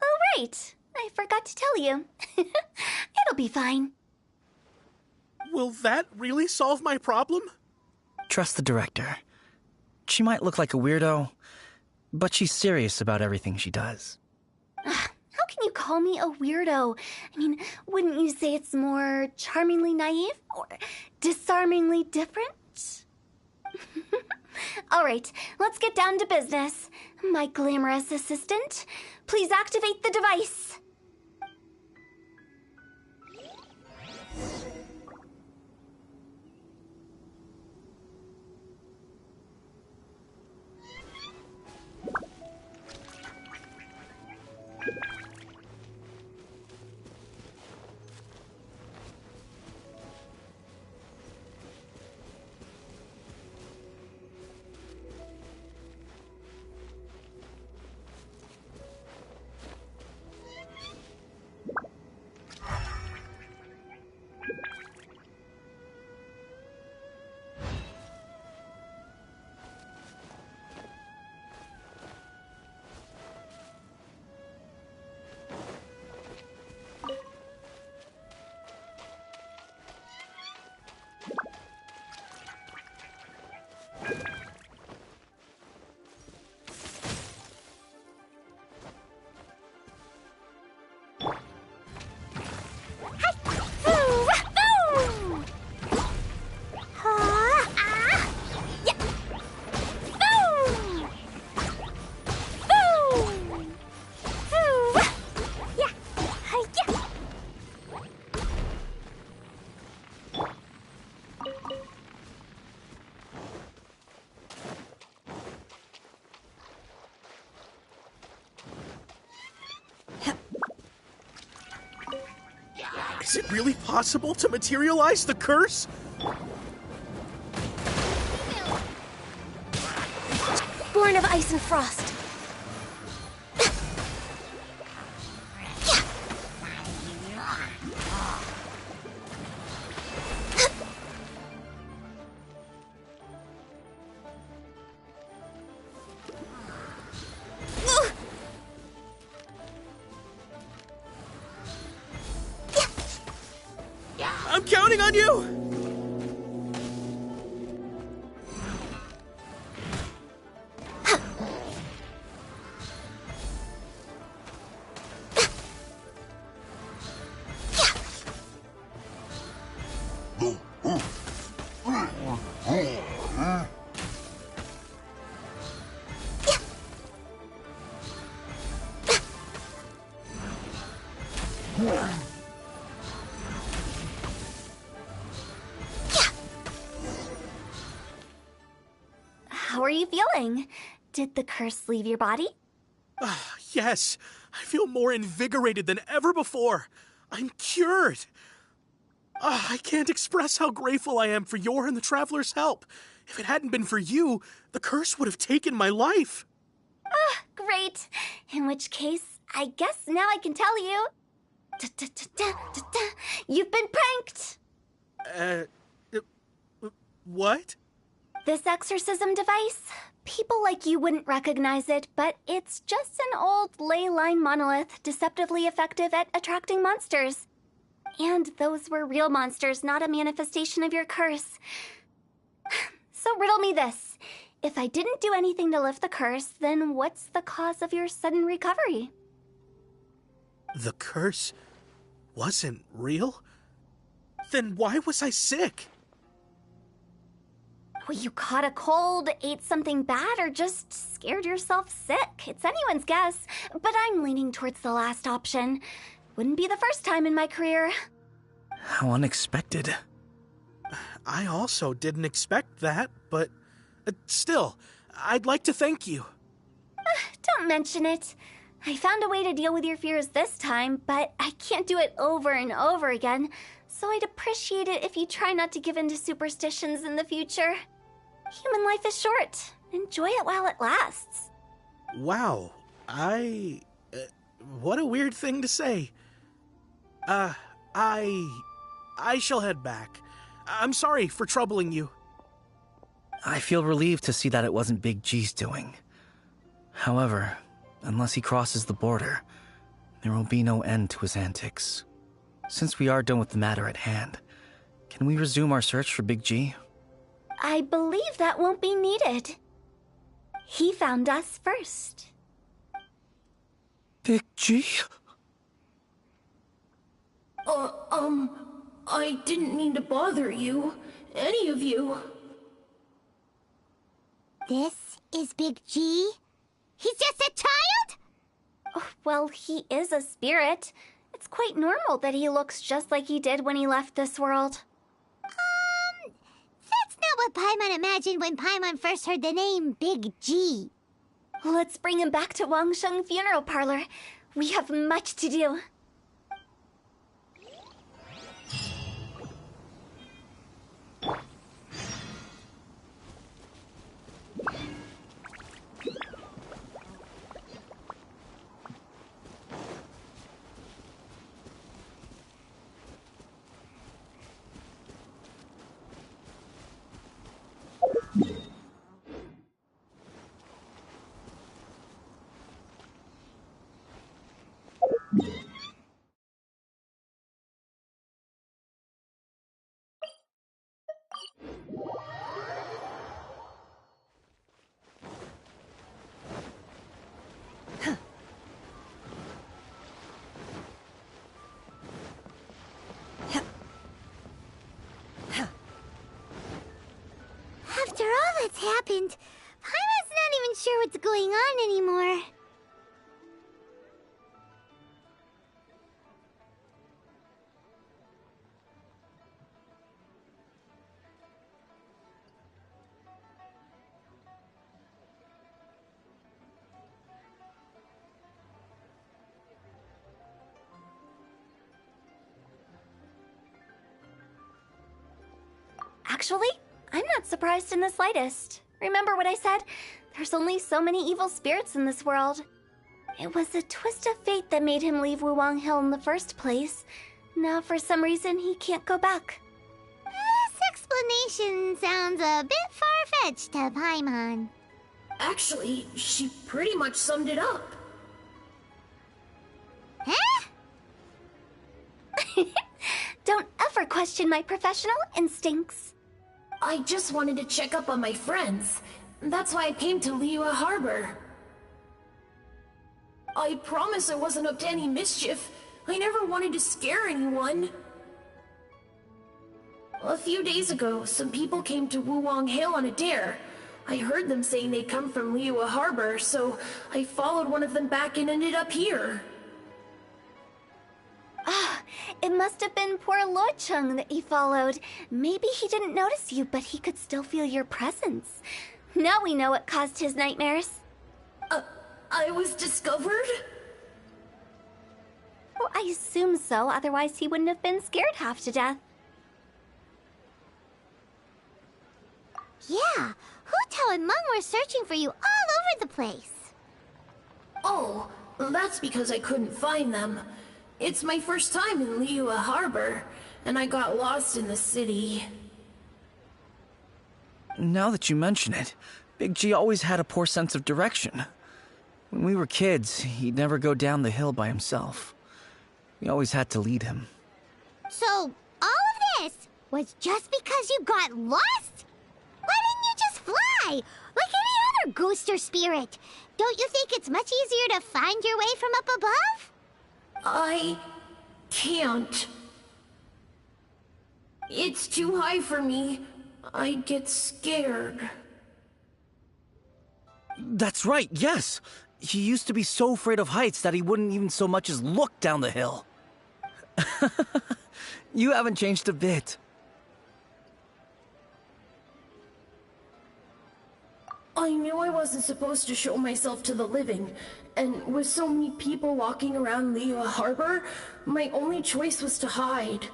Oh, right. I forgot to tell you. It'll be fine. Will that really solve my problem? Trust the director. She might look like a weirdo, but she's serious about everything she does. How can you call me a weirdo? I mean, wouldn't you say it's more charmingly naive or disarmingly different? All right, let's get down to business. My glamorous assistant, please activate the device. Is it really possible to materialize the curse? Born of ice and frost. I'm counting on you! How are you feeling? Did the curse leave your body? Yes, I feel more invigorated than ever before. I'm cured. I can't express how grateful I am for your and the Traveler's help. If it hadn't been for you, the curse would have taken my life. Great. In which case, I guess now I can tell you. You've been pranked! What? This exorcism device? People like you wouldn't recognize it, but it's just an old ley line monolith deceptively effective at attracting monsters. And those were real monsters, not a manifestation of your curse. So riddle me this. If I didn't do anything to lift the curse, then what's the cause of your sudden recovery? The curse wasn't real? Then why was I sick? Well, you caught a cold, ate something bad, or just scared yourself sick. It's anyone's guess, but I'm leaning towards the last option. Wouldn't be the first time in my career. How unexpected. I also didn't expect that, but still, I'd like to thank you. Don't mention it. I found a way to deal with your fears this time, but I can't do it over and over again. so I'd appreciate it if you try not to give in to superstitions in the future. Human life is short. Enjoy it while it lasts. Wow, what a weird thing to say. I shall head back. I'm sorry for troubling you. I feel relieved to see that it wasn't Big G's doing. However, unless he crosses the border, there will be no end to his antics. Since we are done with the matter at hand, can we resume our search for Big G? I believe that won't be needed. He found us first. Big G? I didn't mean to bother you. Any of you. This is Big G? He's just a child? Oh, well, he is a spirit. It's quite normal that he looks just like he did when he left this world. That's not what Paimon imagined when Paimon first heard the name Big G. Let's bring him back to Wangsheng Funeral Parlor. We have much to do. After all that's happened, Paimon's not even sure what's going on anymore. Actually, I'm not surprised in the slightest. Remember what I said? There's only so many evil spirits in this world. It was a twist of fate that made him leave Wuwang Hill in the first place. Now, for some reason, he can't go back. This explanation sounds a bit far-fetched to Paimon. Actually, she pretty much summed it up. Huh? Don't ever question my professional instincts. I just wanted to check up on my friends. That's why I came to Liyue Harbor. I promise I wasn't up to any mischief. I never wanted to scare anyone. A few days ago, some people came to Wuwang Hill on a dare. I heard them saying they'd come from Liyue Harbor, so I followed one of them back and ended up here. Ah, it must have been poor Luocheng that he followed. Maybe he didn't notice you, but he could still feel your presence. Now we know what caused his nightmares. I was discovered? Well, I assume so, otherwise he wouldn't have been scared half to death. Yeah, Hu Tao and Meng were searching for you all over the place. Oh, that's because I couldn't find them. It's my first time in Liyue Harbor, and I got lost in the city. Now that you mention it, Big G always had a poor sense of direction. When we were kids, he'd never go down the hill by himself. We always had to lead him. So, all of this was just because you got lost? Why didn't you just fly? Like any other ghost or spirit? Don't you think it's much easier to find your way from up above? I can't. It's too high for me. I'd get scared. That's right, yes! He used to be so afraid of heights that he wouldn't even so much as look down the hill. You haven't changed a bit. I knew I wasn't supposed to show myself to the living, and with so many people walking around Liyue Harbor, my only choice was to hide.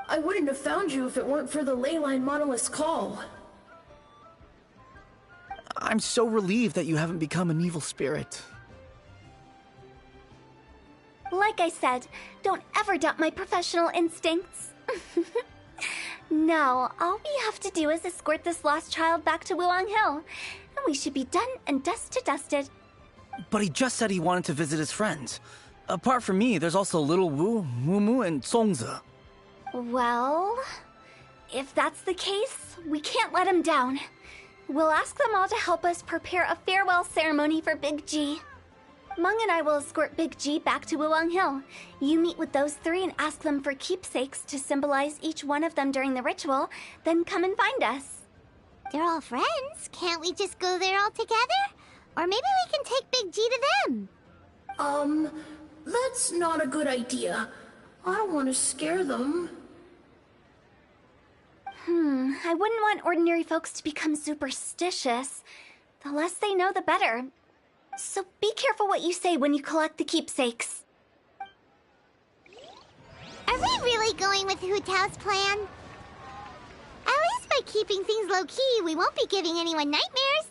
I wouldn't have found you if it weren't for the Leyline Monolith's call. I'm so relieved that you haven't become an evil spirit. Like I said, don't ever doubt my professional instincts. Now, all we have to do is escort this lost child back to Wuang Hill, and we should be done and dusted. But he just said he wanted to visit his friends. Apart from me, there's also Little Wu, Mumu, and Songze. Well, if that's the case, we can't let him down. We'll ask them all to help us prepare a farewell ceremony for Big G. Meng and I will escort Big G back to Wuang Hill. You meet with those three and ask them for keepsakes to symbolize each one of them during the ritual, then come and find us. They're all friends. Can't we just go there all together? Or maybe we can take Big G to them. That's not a good idea. I don't want to scare them. I wouldn't want ordinary folks to become superstitious. The less they know, the better. So be careful what you say when you collect the keepsakes. Are we really going with Hu Tao's plan? At least by keeping things low-key, we won't be giving anyone nightmares.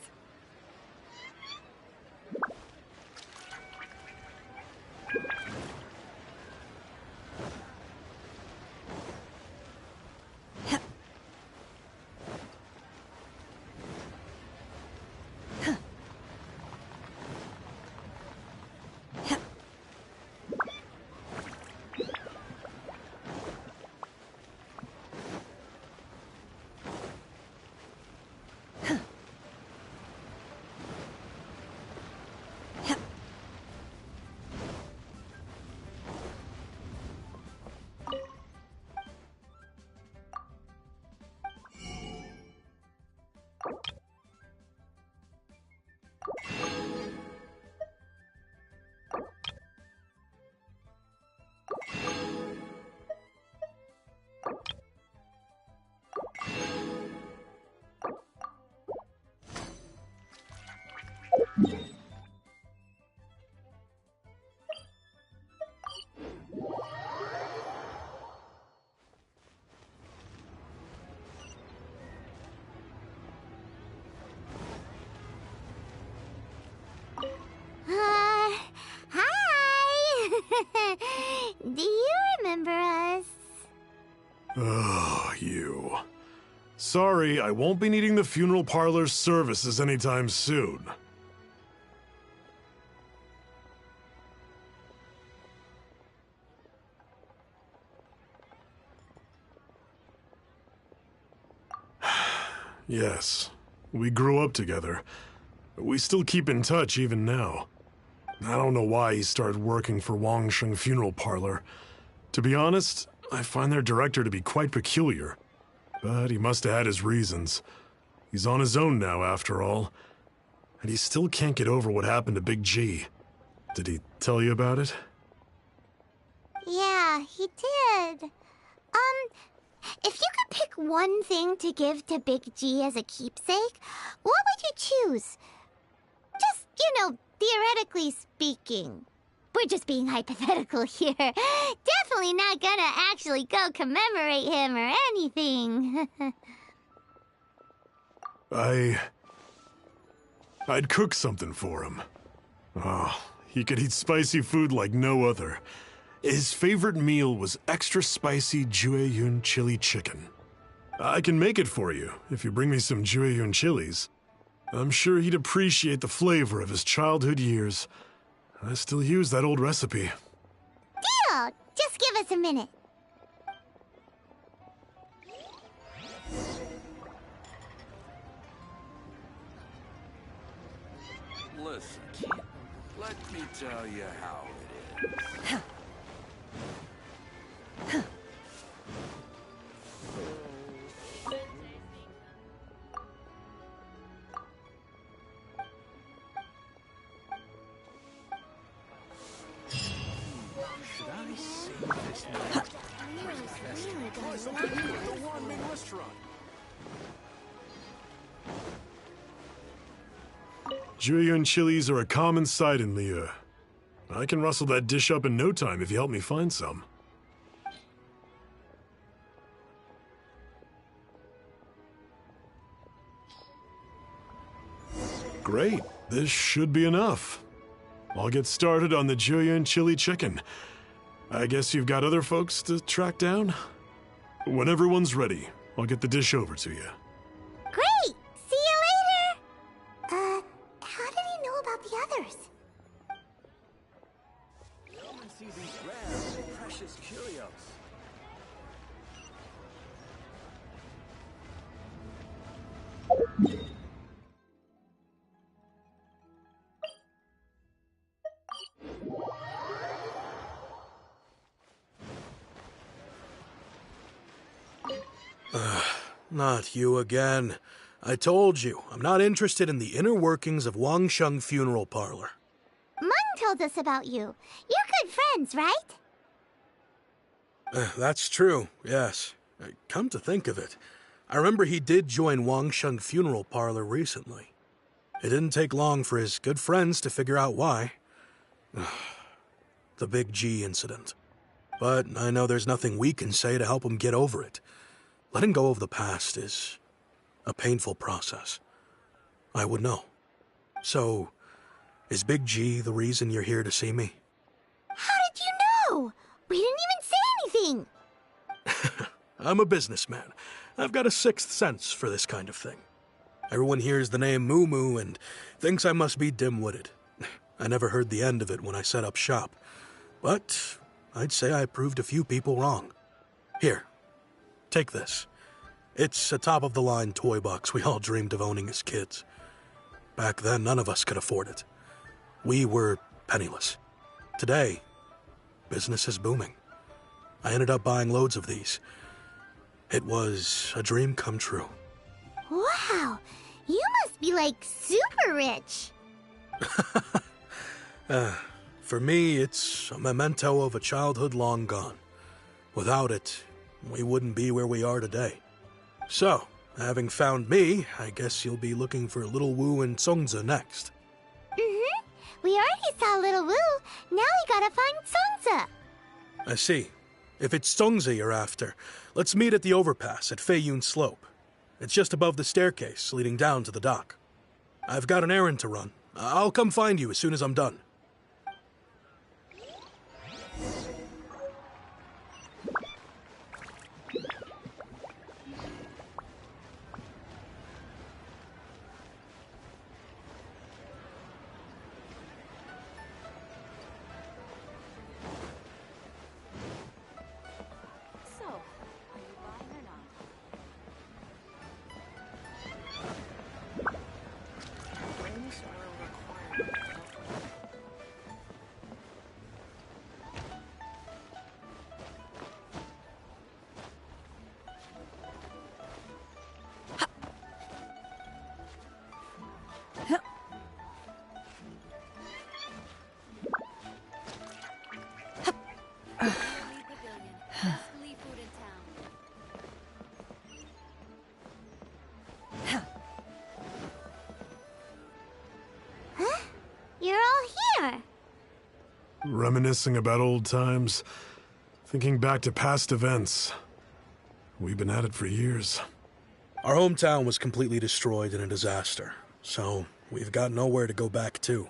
Hi! Do you remember us? Oh, you. Sorry, I won't be needing the funeral parlor's services anytime soon. Yes, we grew up together. We still keep in touch even now. I don't know why he started working for Wangsheng Funeral Parlor. To be honest, I find their director to be quite peculiar. But he must have had his reasons. He's on his own now, after all. And he still can't get over what happened to Big G. Did he tell you about it? Yeah, he did. If you could pick one thing to give to Big G as a keepsake, what would you choose? Just, theoretically speaking. We're just being hypothetical here. Definitely not gonna actually go commemorate him or anything. I'd cook something for him. Oh, he could eat spicy food like no other. His favorite meal was extra spicy Jueyun chili chicken. I can make it for you if you bring me some Jueyun chilies. I'm sure he'd appreciate the flavor of his childhood years. I still use that old recipe. Deal! Just give us a minute. Listen, let me tell you how it is. Should I save this now? Plus, I'm gonna go to the one-man restaurant. Jueyun chilies are a common sight in Liyue. I can rustle that dish up in no time if you help me find some. Great. This should be enough. I'll get started on the Julian chili chicken. I guess you've got other folks to track down? When everyone's ready, I'll get the dish over to you. Great! See you later! How did he know about the others? Come and see these rare, precious curios. Not you again. I told you, I'm not interested in the inner workings of Wangsheng Funeral Parlor. Mung told us about you. You're good friends, right? That's true, yes. Come to think of it, I remember he did join Wangsheng Funeral Parlor recently. It didn't take long for his good friends to figure out why. The Big G incident. But I know there's nothing we can say to help him get over it. Letting go of the past is a painful process. I would know. So, is Big G the reason you're here to see me? How did you know? We didn't even say anything. I'm a businessman. I've got a sixth sense for this kind of thing. Everyone hears the name Moo Moo and thinks I must be dim-witted. I never heard the end of it when I set up shop. But I'd say I proved a few people wrong. Here, take this. It's a top-of-the-line toy box we all dreamed of owning as kids. Back then, none of us could afford it. We were penniless. Today, business is booming. I ended up buying loads of these. It was a dream come true. Wow, you must be like super rich. For me, it's a memento of a childhood long gone. Without it, we wouldn't be where we are today. So, having found me, I guess you'll be looking for Little Wu and Songza next. Mm-hmm. We already saw Little Wu. Now we gotta find Songza. I see. If it's Songza you're after, let's meet at the overpass at Feiyun Slope. It's just above the staircase leading down to the dock. I've got an errand to run. I'll come find you as soon as I'm done. You're all here. Reminiscing about old times, thinking back to past events. We've been at it for years. Our hometown was completely destroyed in a disaster, so we've got nowhere to go back to.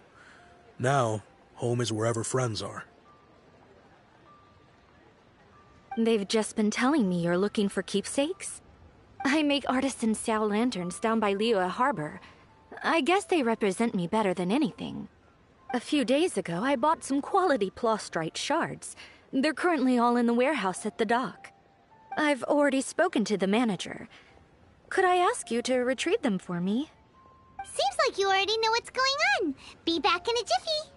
Now, home is wherever friends are. They've just been telling me you're looking for keepsakes? I make artisan Xiao lanterns down by Liyue Harbor. I guess they represent me better than anything. A few days ago, I bought some quality Plostrite shards. They're currently all in the warehouse at the dock. I've already spoken to the manager. Could I ask you to retrieve them for me? Seems like you already know what's going on. Be back in a jiffy.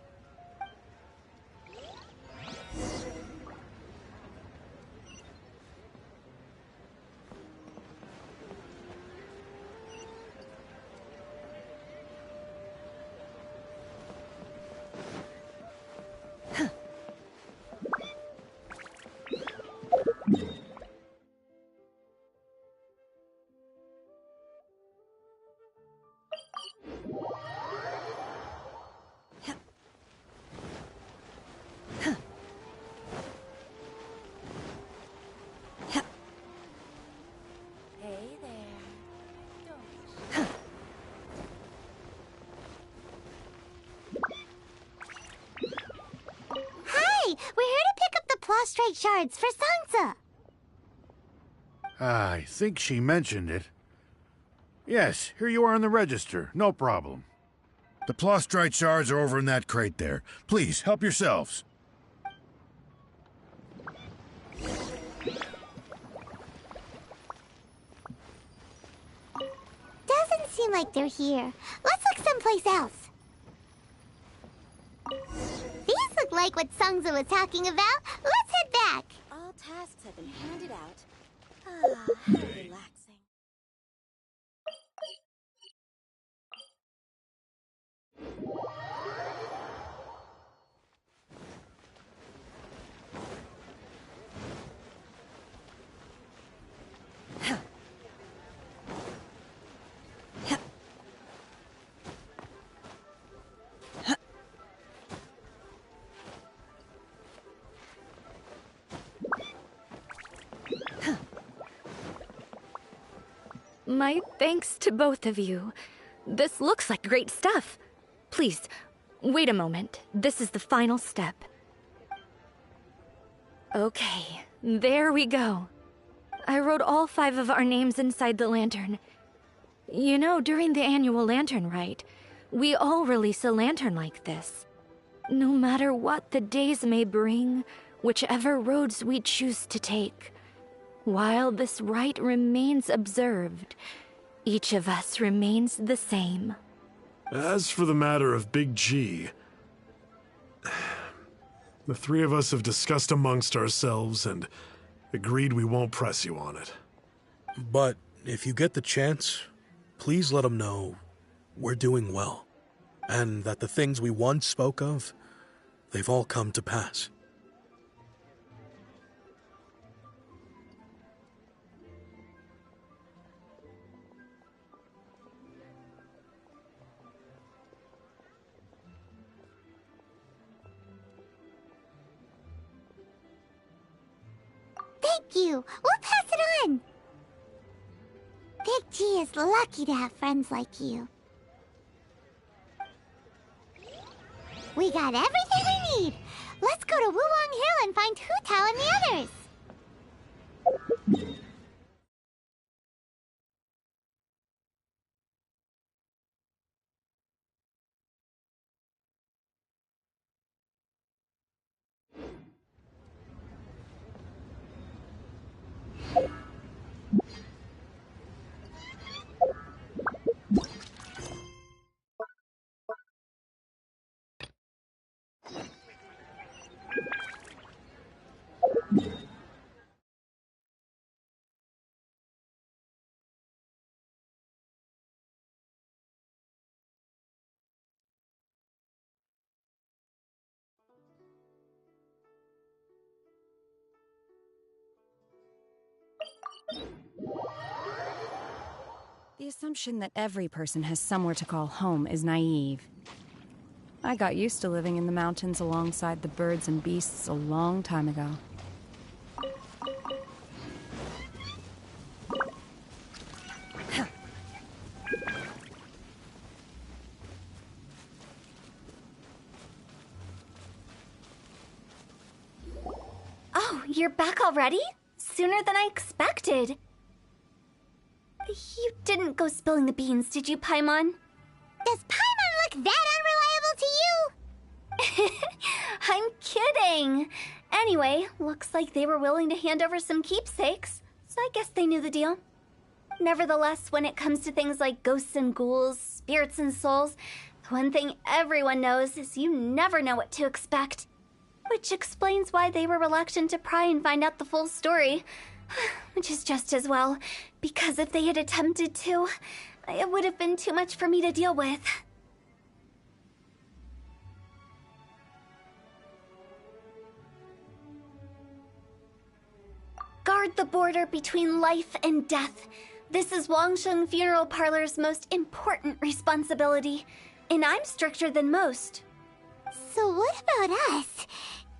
Plastrite shards for Sansa. I think she mentioned it. Yes, here you are in the register. No problem. The Plastrite shards are over in that crate there. Please, help yourselves. Doesn't seem like they're here. Let's look someplace else. These look like what Sangza was talking about. Let's head back. All tasks have been handed out. Ah, how relaxing. My thanks to both of you. This looks like great stuff. Please, wait a moment. This is the final step. Okay, there we go. I wrote all 5 of our names inside the lantern. You know, during the annual lantern rite, we all release a lantern like this. No matter what the days may bring, whichever roads we choose to take, while this rite remains observed, each of us remains the same. As for the matter of Big G, the 3 of us have discussed amongst ourselves and agreed we won't press you on it. But if you get the chance, please let him know we're doing well, and that the things we once spoke of, they've all come to pass. Thank you. We'll pass it on. Big G is lucky to have friends like you. We got everything we need. Let's go to Wulong Hill and find Hu Tao and the others. The assumption that every person has somewhere to call home is naive. I got used to living in the mountains alongside the birds and beasts a long time ago. Oh, you're back already? Sooner than I expected. You didn't go spilling the beans, did you, Paimon? Does Paimon look that unreliable to you? I'm kidding. Anyway, looks like they were willing to hand over some keepsakes, so I guess they knew the deal. Nevertheless, when it comes to things like ghosts and ghouls, spirits and souls, the one thing everyone knows is you never know what to expect. Which explains why they were reluctant to pry and find out the full story. Which is just as well, because if they had attempted to, it would have been too much for me to deal with. Guard the border between life and death. This is Wangsheng Funeral Parlor's most important responsibility, and I'm stricter than most. So what about us?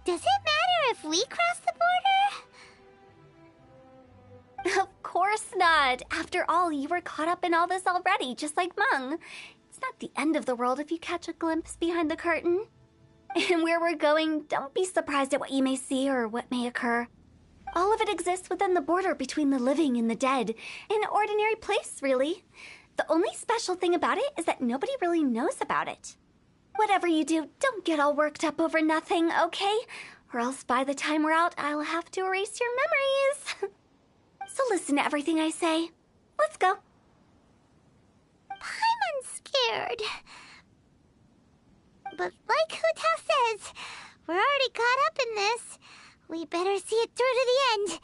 Does it matter if we cross the border? Of course not. After all, you were caught up in all this already, just like Meng. It's not the end of the world if you catch a glimpse behind the curtain. And where we're going, don't be surprised at what you may see or what may occur. All of it exists within the border between the living and the dead. An ordinary place, really. The only special thing about it is that nobody really knows about it. Whatever you do, don't get all worked up over nothing, okay? Or else by the time we're out, I'll have to erase your memories. So listen to everything I say. Let's go. I'm scared. But like Huta says, we're already caught up in this. We better see it through to the end.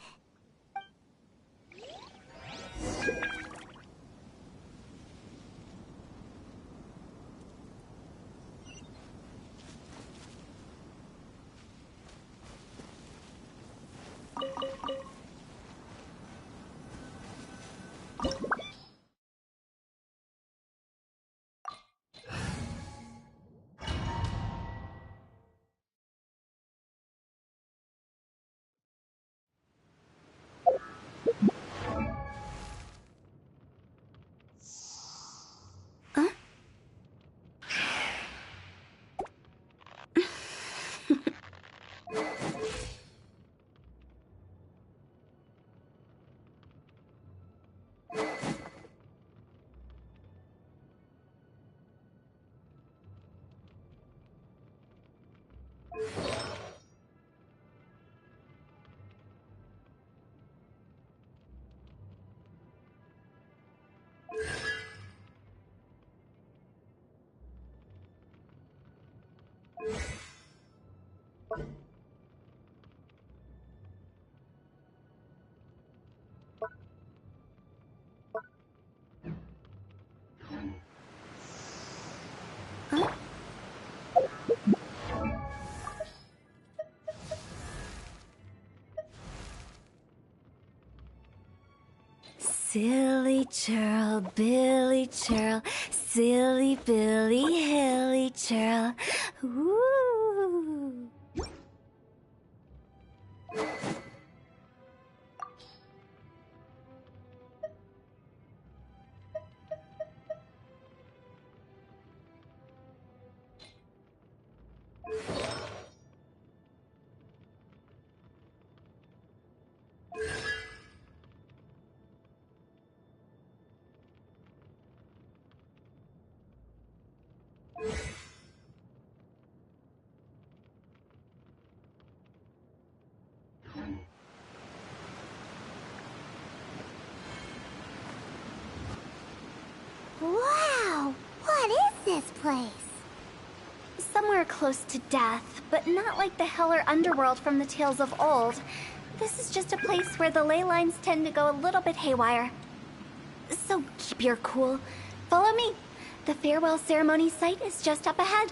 Silly churl, Billy churl, silly Billy, hilly churl. Ooh. Wow! What is this place? Somewhere close to death, but not like the hell or underworld from the tales of old. This is just a place where the ley lines tend to go a little bit haywire. So keep your cool. Follow me. The farewell ceremony site is just up ahead.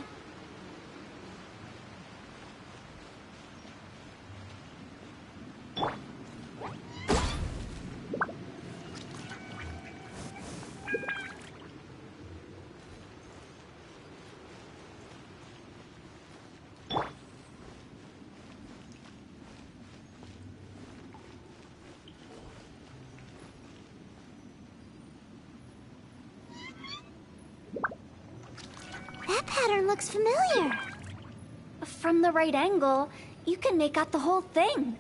That pattern looks familiar. From the right angle, you can make out the whole thing.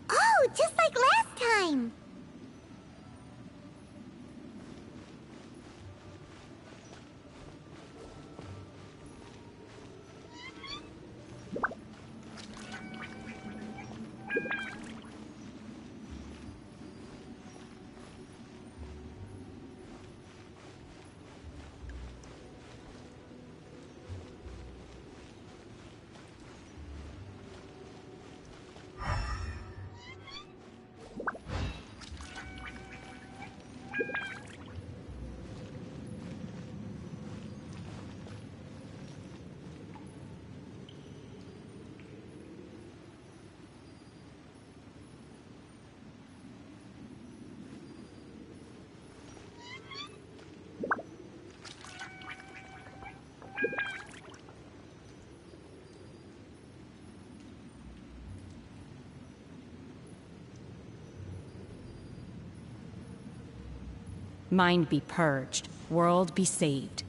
Oh, just like last time. Mind be purged, world be saved.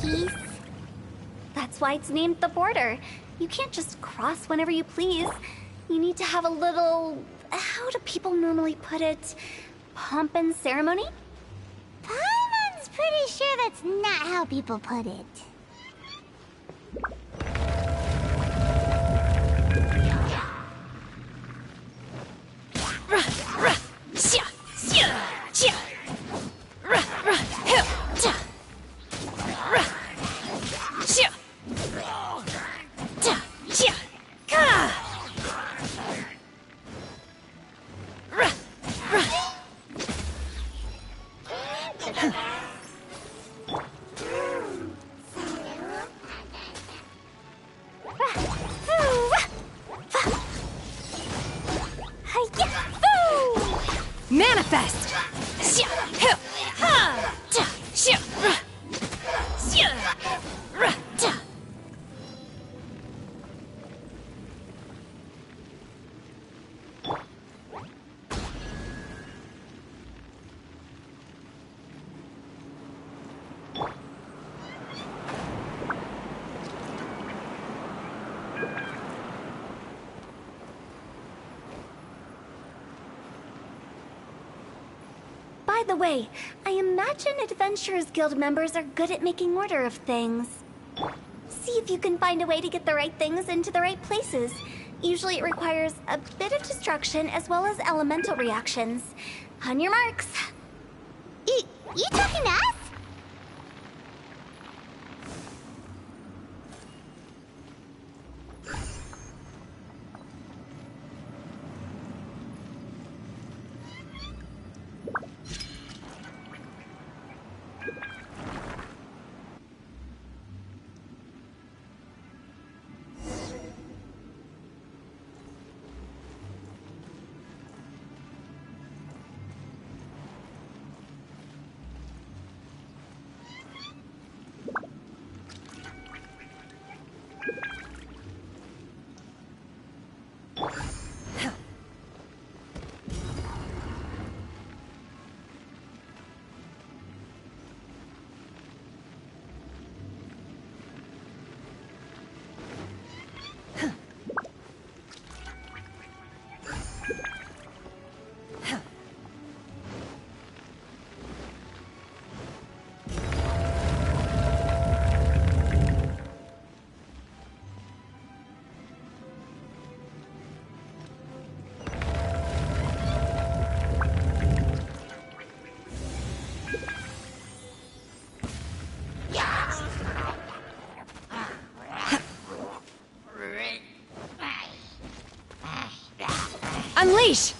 peace. That's why it's named the border. You can't just cross whenever you please. You need to have a little... how do people normally put it? Pomp and ceremony? Paimon's pretty sure that's not how people put it. Manifest! By the way, I imagine Adventurers Guild members are good at making order of things. See if you can find a way to get the right things into the right places. Usually it requires a bit of destruction as well as elemental reactions. On your marks. You talking to us? Unleash!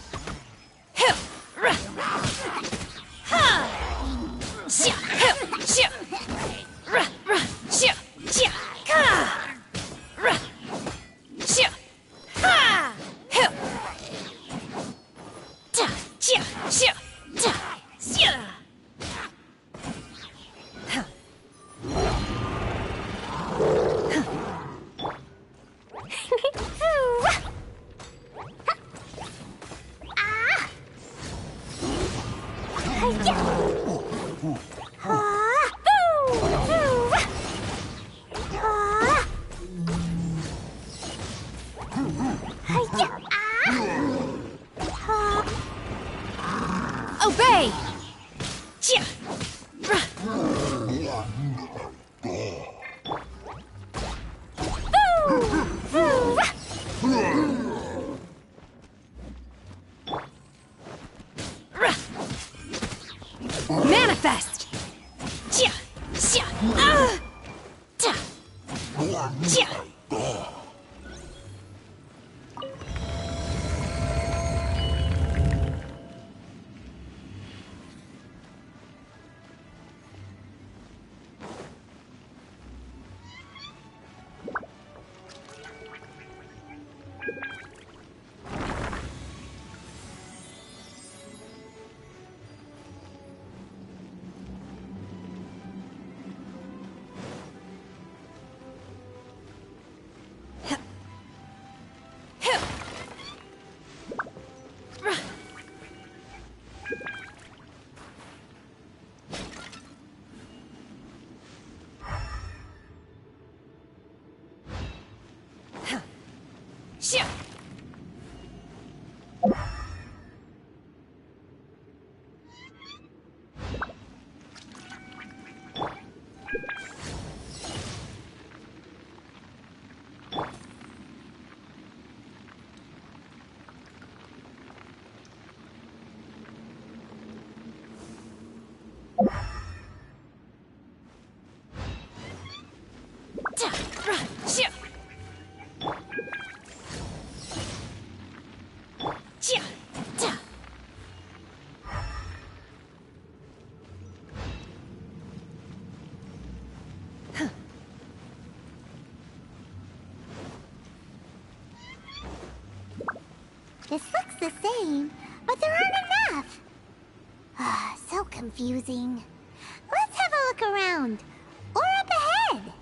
Obey! Manifest! This looks the same, but there aren't enough. Ah, so confusing. Let's have a look around. Or up ahead.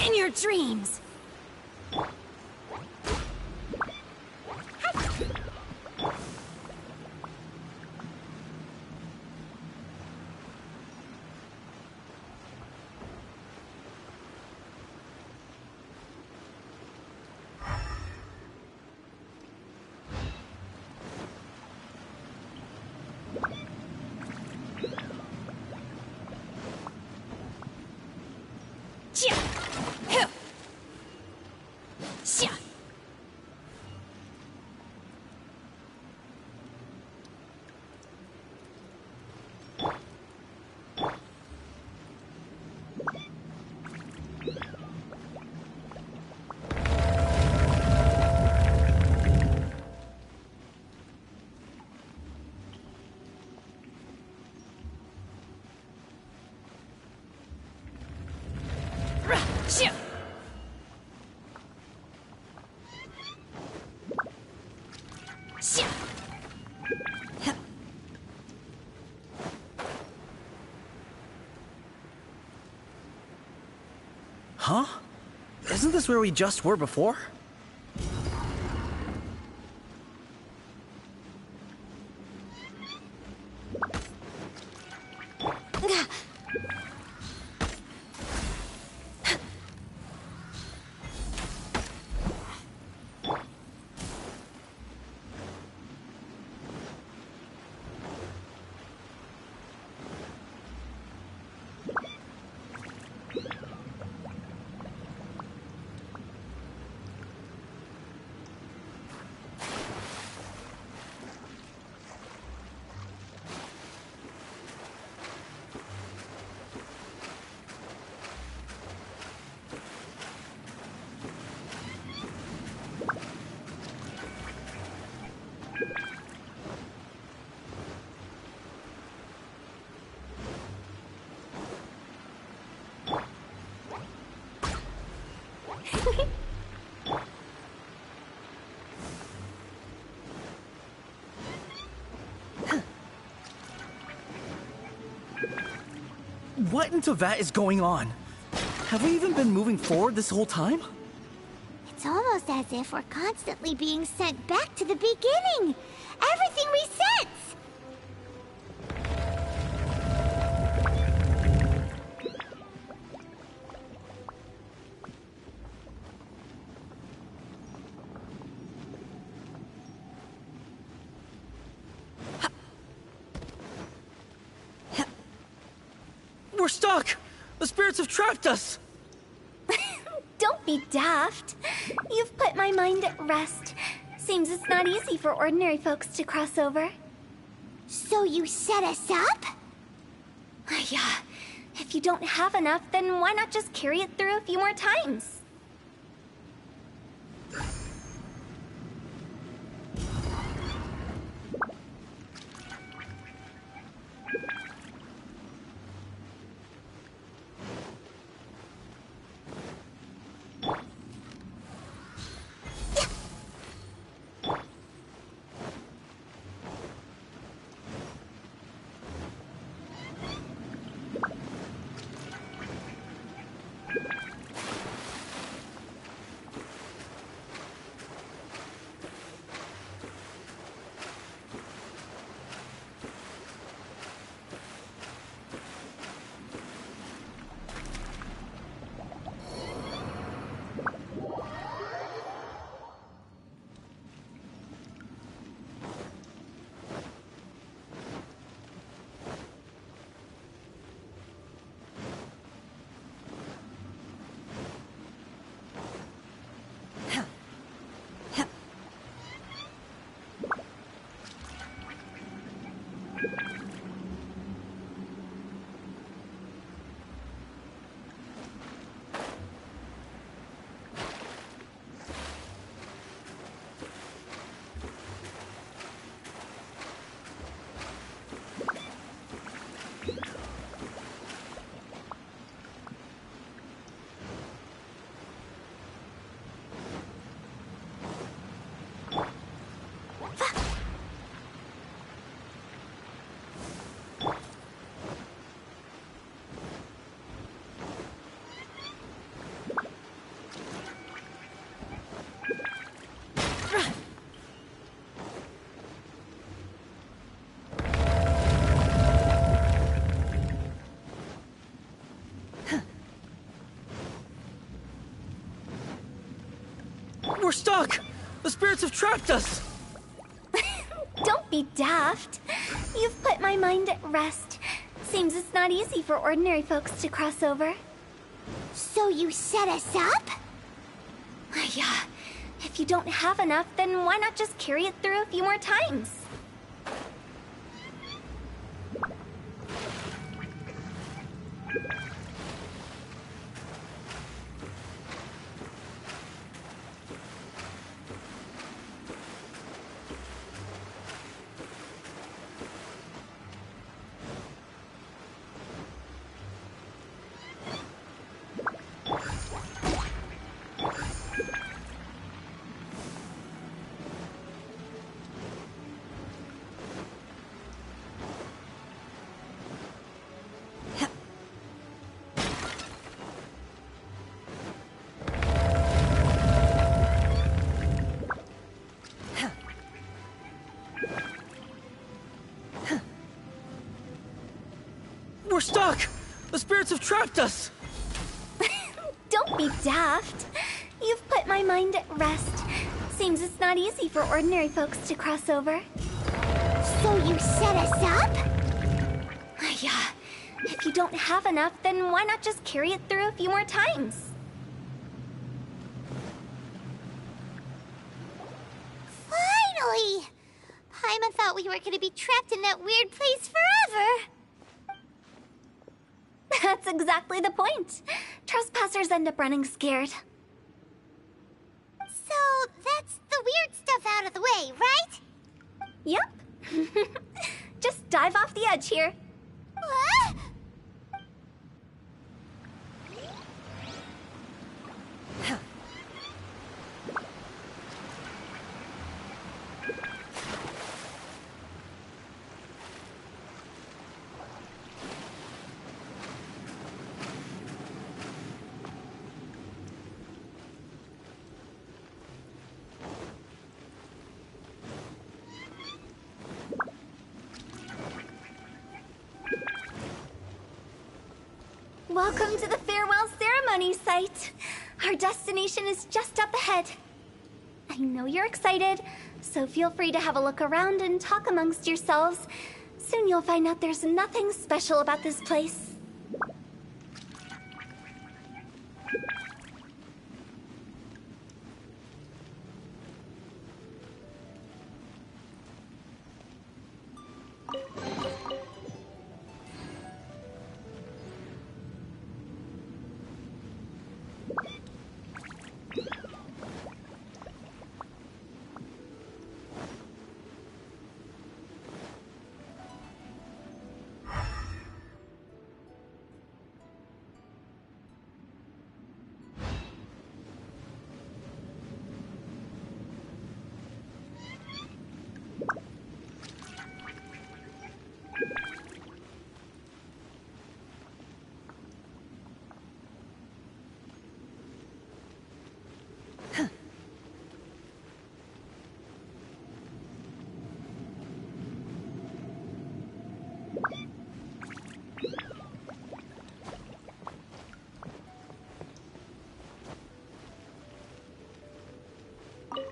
In your dreams. Huh? Isn't this where we just were before? What in Teyvat is going on? Have we even been moving forward this whole time? It's almost as if we're constantly being sent back to the beginning. Everything resets. stuck! The spirits have trapped us! Don't be daft. You've put my mind at rest. Seems it's not easy for ordinary folks to cross over. So you set us up? Yeah. If you don't have enough, then why not just carry it through a few more times? We're stuck! The spirits have trapped us! Don't be daft. You've put my mind at rest. Seems it's not easy for ordinary folks to cross over. So you set us up? Yeah. If you don't have enough, then why not just carry it through a few more times? We're stuck! The spirits have trapped us! Don't be daft. You've put my mind at rest. Seems it's not easy for ordinary folks to cross over. So you set us up? Yeah. If you don't have enough, then why not just carry it through a few more times? Finally! Paimon thought we were going to be trapped in that weird place forever. That's exactly the point. Trespassers end up running scared. So that's the weird stuff out of the way, right? Yep. Just dive off the edge here. What? Welcome to the farewell ceremony site. Our destination is just up ahead. I know you're excited, so feel free to have a look around and talk amongst yourselves. Soon you'll find out there's nothing special about this place.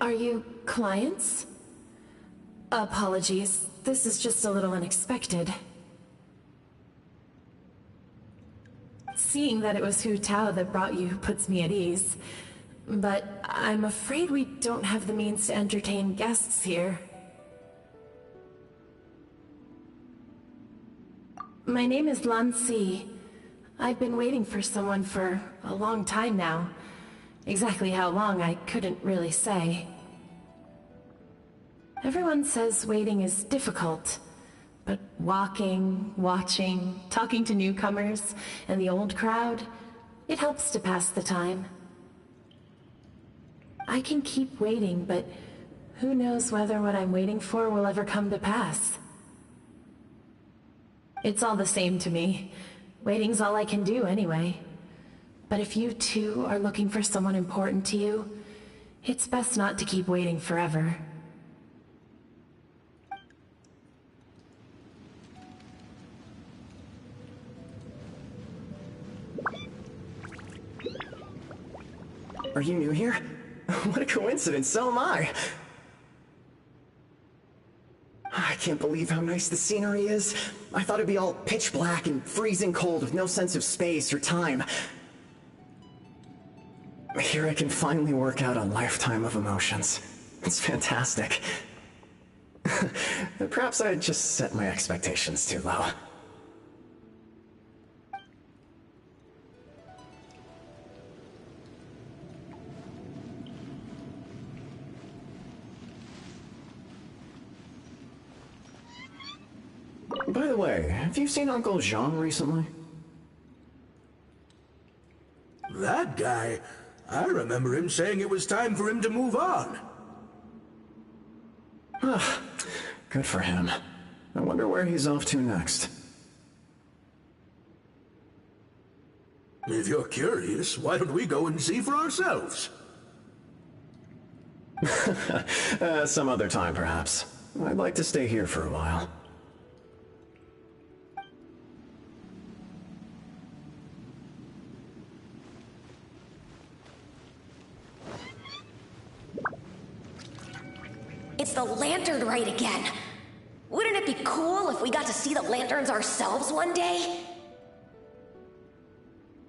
Are you clients? Apologies, this is just a little unexpected. Seeing that it was Hu Tao that brought you puts me at ease. But I'm afraid we don't have the means to entertain guests here. My name is Lan Si. I've been waiting for someone for a long time now. Exactly how long, I couldn't really say. Everyone says waiting is difficult, but walking, watching, talking to newcomers, and the old crowd, it helps to pass the time. I can keep waiting, but who knows whether what I'm waiting for will ever come to pass. It's all the same to me. Waiting's all I can do anyway. But if you too are looking for someone important to you, it's best not to keep waiting forever. Are you new here? What a coincidence, so am I! I can't believe how nice the scenery is. I thought it'd be all pitch black and freezing cold with no sense of space or time. Here I can finally work out a lifetime of emotions. It's fantastic. Perhaps I just set my expectations too low. By the way, have you seen Uncle Jean recently? That guy? I remember him saying it was time for him to move on. Good for him. I wonder where he's off to next. If you're curious, why don't we go and see for ourselves? Some other time, perhaps. I'd like to stay here for a while. It's the lantern rite again. Wouldn't it be cool if we got to see the lanterns ourselves one day?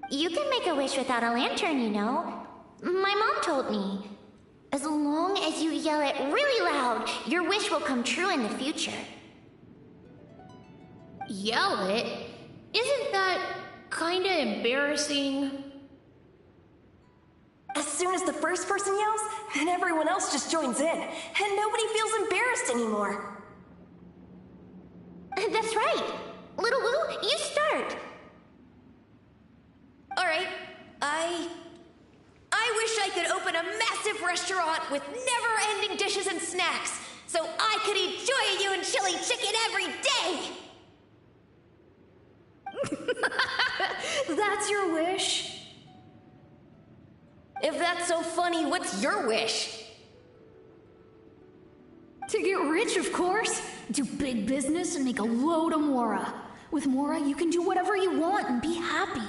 You can make a wish without a lantern, you know. My mom told me. As long as you yell it really loud, your wish will come true in the future. Yell it? Isn't that kinda embarrassing? As soon as the first person yells, then everyone else just joins in, and nobody feels embarrassed anymore. That's right. Little Wu, you start. Alright, I wish I could open a massive restaurant with never-ending dishes and snacks, so I could eat Joy and chili chicken every day! That's your wish? If that's so funny, what's your wish? To get rich, of course. Do big business and make a load of Mora. With Mora, you can do whatever you want and be happy.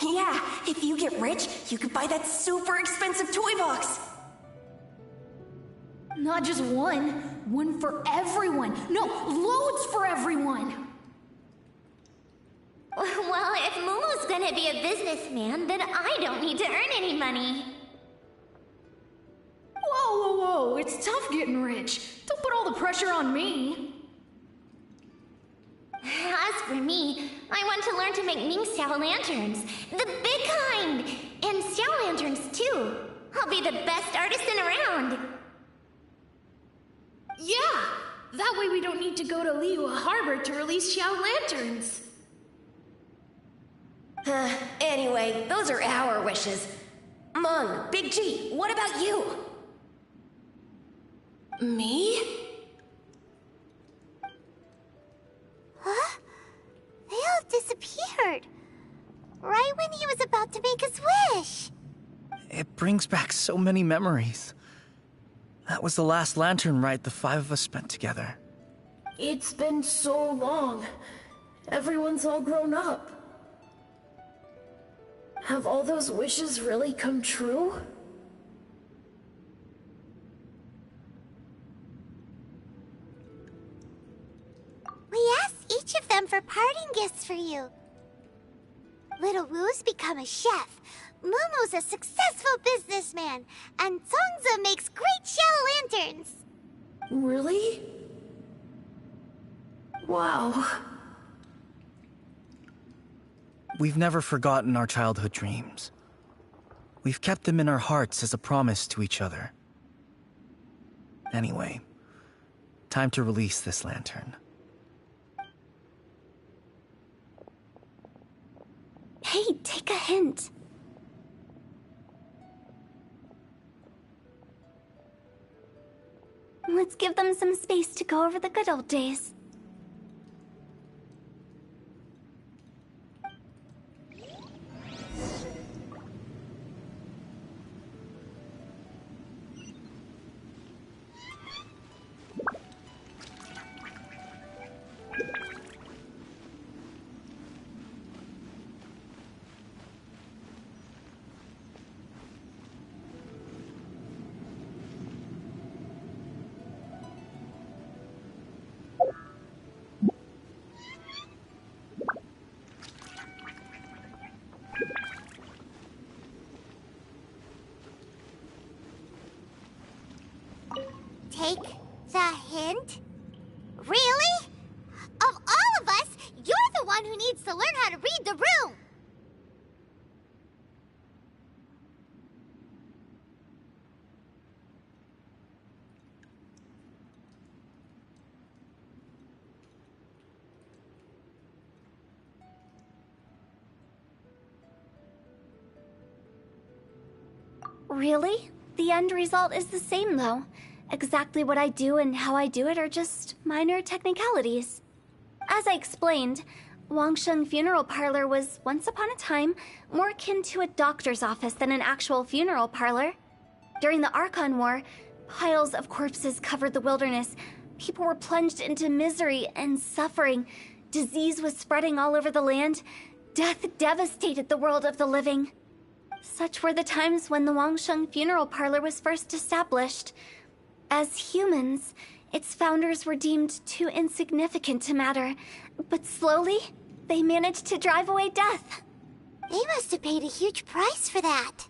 Yeah, if you get rich, you could buy that super expensive toy box. Not just one. One for everyone. No, loads for everyone. Well, if Momo's gonna be a businessman, then I don't need to earn any money. Whoa, whoa, whoa. It's tough getting rich. Don't put all the pressure on me. As for me, I want to learn to make Ming Xiao lanterns. The big kind! And Xiao lanterns, too. I'll be the best artisan around. Yeah! That way we don't need to go to Liyue Harbor to release Xiao lanterns. Anyway, those are our wishes. Meng, Big G, what about you? Me? Huh? They all disappeared. Right when he was about to make his wish. It brings back so many memories. That was the last lantern rite the five of us spent together. It's been so long. Everyone's all grown up. Have all those wishes really come true? We asked each of them for parting gifts for you. Little Wu's become a chef, Momo's a successful businessman, and Songza makes great shell lanterns. Really? Wow. We've never forgotten our childhood dreams. We've kept them in our hearts as a promise to each other. Anyway, time to release this lantern. Hey, take a hint. Let's give them some space to go over the good old days. Take the hint? Really? Of all of us, you're the one who needs to learn how to read the room! Really? The end result is the same, though. Exactly what I do and how I do it are just minor technicalities. As I explained, Wangsheng Funeral Parlor was, once upon a time, more akin to a doctor's office than an actual funeral parlor. During the Archon War, piles of corpses covered the wilderness. People were plunged into misery and suffering. Disease was spreading all over the land. Death devastated the world of the living. Such were the times when the Wangsheng Funeral Parlor was first established. As humans, its founders were deemed too insignificant to matter, but slowly, they managed to drive away death. They must have paid a huge price for that.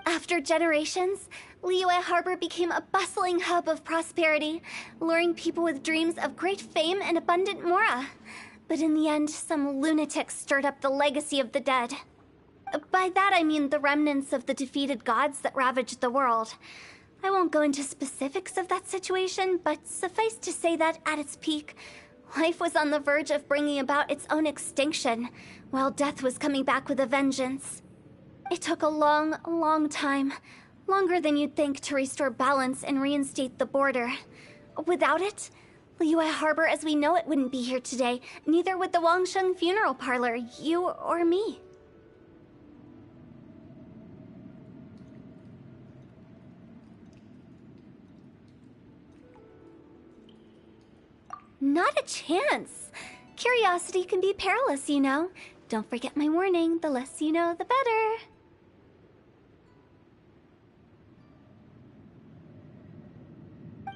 After generations, Liyue Harbor became a bustling hub of prosperity, luring people with dreams of great fame and abundant mora. But in the end, some lunatics stirred up the legacy of the dead. By that I mean the remnants of the defeated gods that ravaged the world. I won't go into specifics of that situation, but suffice to say that at its peak, life was on the verge of bringing about its own extinction, while death was coming back with a vengeance. It took a long, long time, longer than you'd think, to restore balance and reinstate the border. Without it, Liyue Harbor as we know it wouldn't be here today, neither would the Wangsheng Funeral Parlor, you or me. Not a chance. Curiosity can be perilous, you know. Don't forget my warning. The less you know, the better.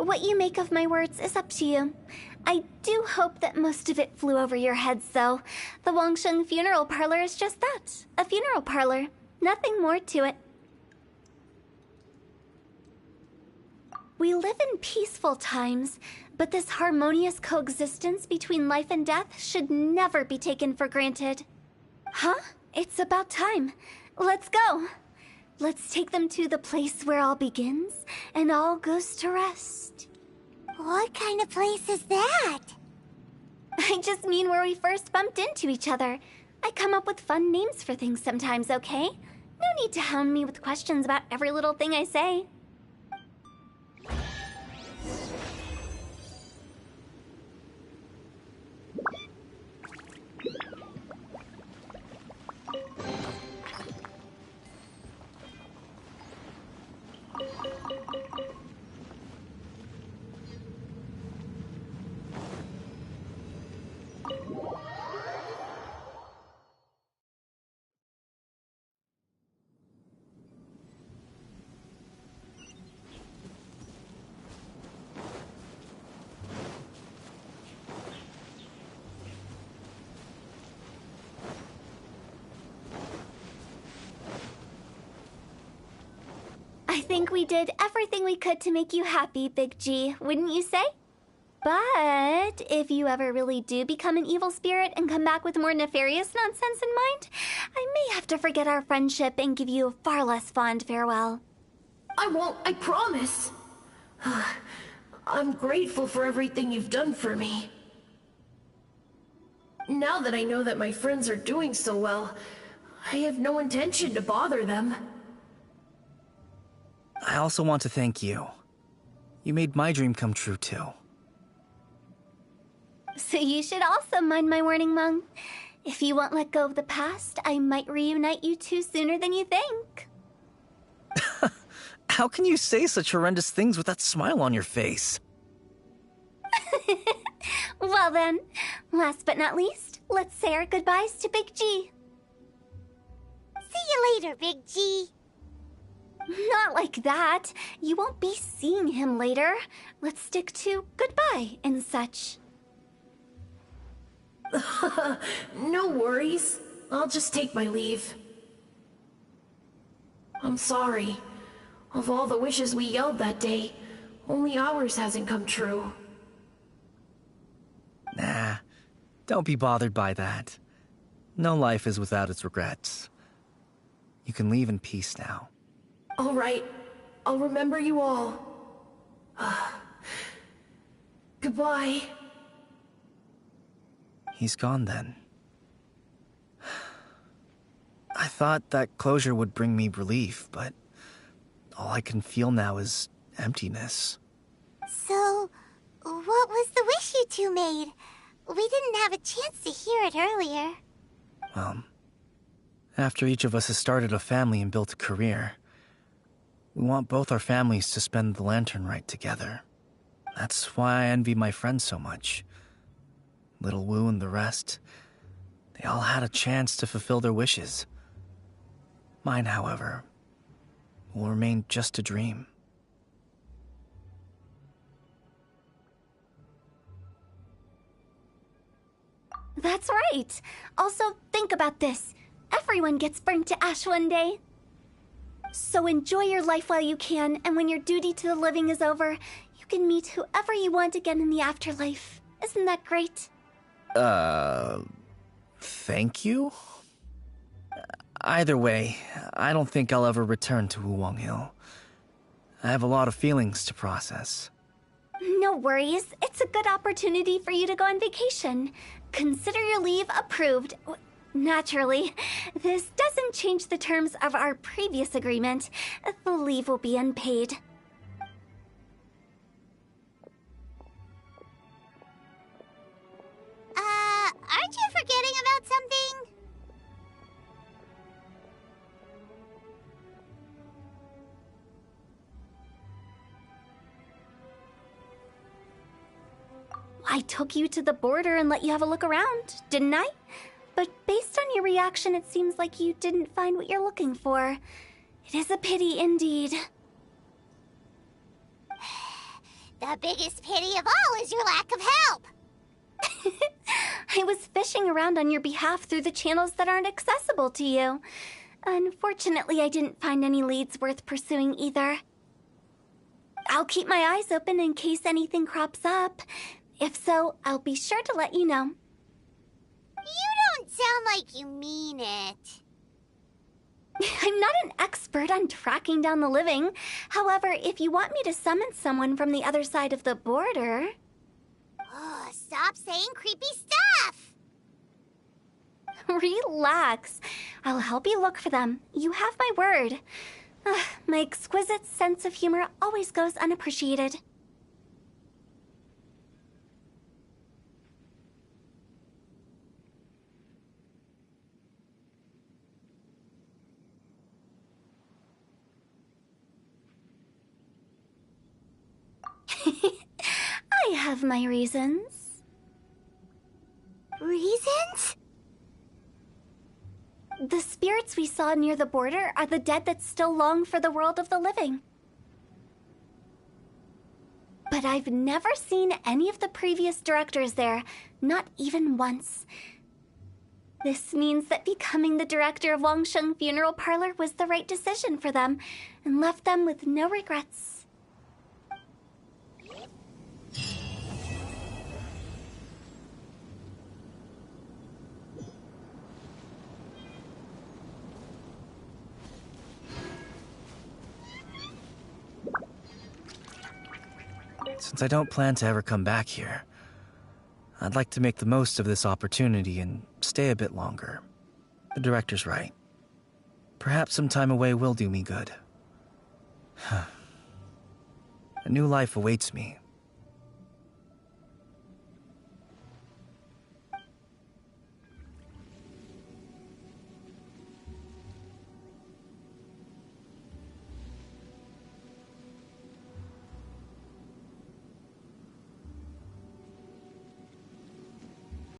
What you make of my words is up to you. I do hope that most of it flew over your heads, though. The Wangsheng Funeral Parlor is just that. A funeral parlor. Nothing more to it. We live in peaceful times, but this harmonious coexistence between life and death should never be taken for granted. Huh? It's about time. Let's go. Let's take them to the place where all begins and all goes to rest. What kind of place is that? I just mean where we first bumped into each other. I come up with fun names for things sometimes, okay? No need to hound me with questions about every little thing I say. think we did everything we could to make you happy, Big G, wouldn't you say? But if you ever really do become an evil spirit and come back with more nefarious nonsense in mind, I may have to forget our friendship and give you a far less fond farewell. I won't, I promise. I'm grateful for everything you've done for me. Now that I know that my friends are doing so well, I have no intention to bother them. I also want to thank you. You made my dream come true, too. So you should also mind my warning, Mung. If you won't let go of the past, I might reunite you two sooner than you think. How can you say such horrendous things with that smile on your face? Well then, last but not least, let's say our goodbyes to Big G. See you later, Big G. Not like that. You won't be seeing him later. Let's stick to goodbye and such. No worries. I'll just take my leave. I'm sorry. Of all the wishes we yelled that day, only ours hasn't come true. Nah, don't be bothered by that. No life is without its regrets. You can leave in peace now. All right. I'll remember you all. Goodbye. He's gone then. I thought that closure would bring me relief, but all I can feel now is emptiness. So, what was the wish you two made? We didn't have a chance to hear it earlier. Well, after each of us has started a family and built a career, we want both our families to spend the Lantern Rite together. That's why I envy my friends so much. Little Wu and the rest, they all had a chance to fulfill their wishes. Mine, however, will remain just a dream. That's right. Also, think about this. Everyone gets burnt to ash one day. So enjoy your life while you can, and when your duty to the living is over, you can meet whoever you want again in the afterlife. Isn't that great? Thank you? Either way, I don't think I'll ever return to Wuwang Hill. I have a lot of feelings to process. No worries. It's a good opportunity for you to go on vacation. Consider your leave approved. Naturally, this doesn't change the terms of our previous agreement. The leave will be unpaid. Aren't you forgetting about something? I took you to the border and let you have a look around, didn't I? But based on your reaction, it seems like you didn't find what you're looking for. It is a pity indeed. The biggest pity of all is your lack of help. I was fishing around on your behalf through the channels that aren't accessible to you. Unfortunately, I didn't find any leads worth pursuing either. I'll keep my eyes open in case anything crops up. If so, I'll be sure to let you know. You don't sound like you mean it. I'm not an expert on tracking down the living. However, if you want me to summon someone from the other side of the border... Oh, stop saying creepy stuff! Relax. I'll help you look for them. You have my word. My exquisite sense of humor always goes unappreciated. I have my reasons. Reasons? The spirits we saw near the border are the dead that still long for the world of the living. But I've never seen any of the previous directors there, not even once. This means that becoming the director of Wangsheng Funeral Parlor was the right decision for them, and left them with no regrets. Since I don't plan to ever come back here, I'd like to make the most of this opportunity and stay a bit longer. The director's right. Perhaps some time away will do me good. A new life awaits me,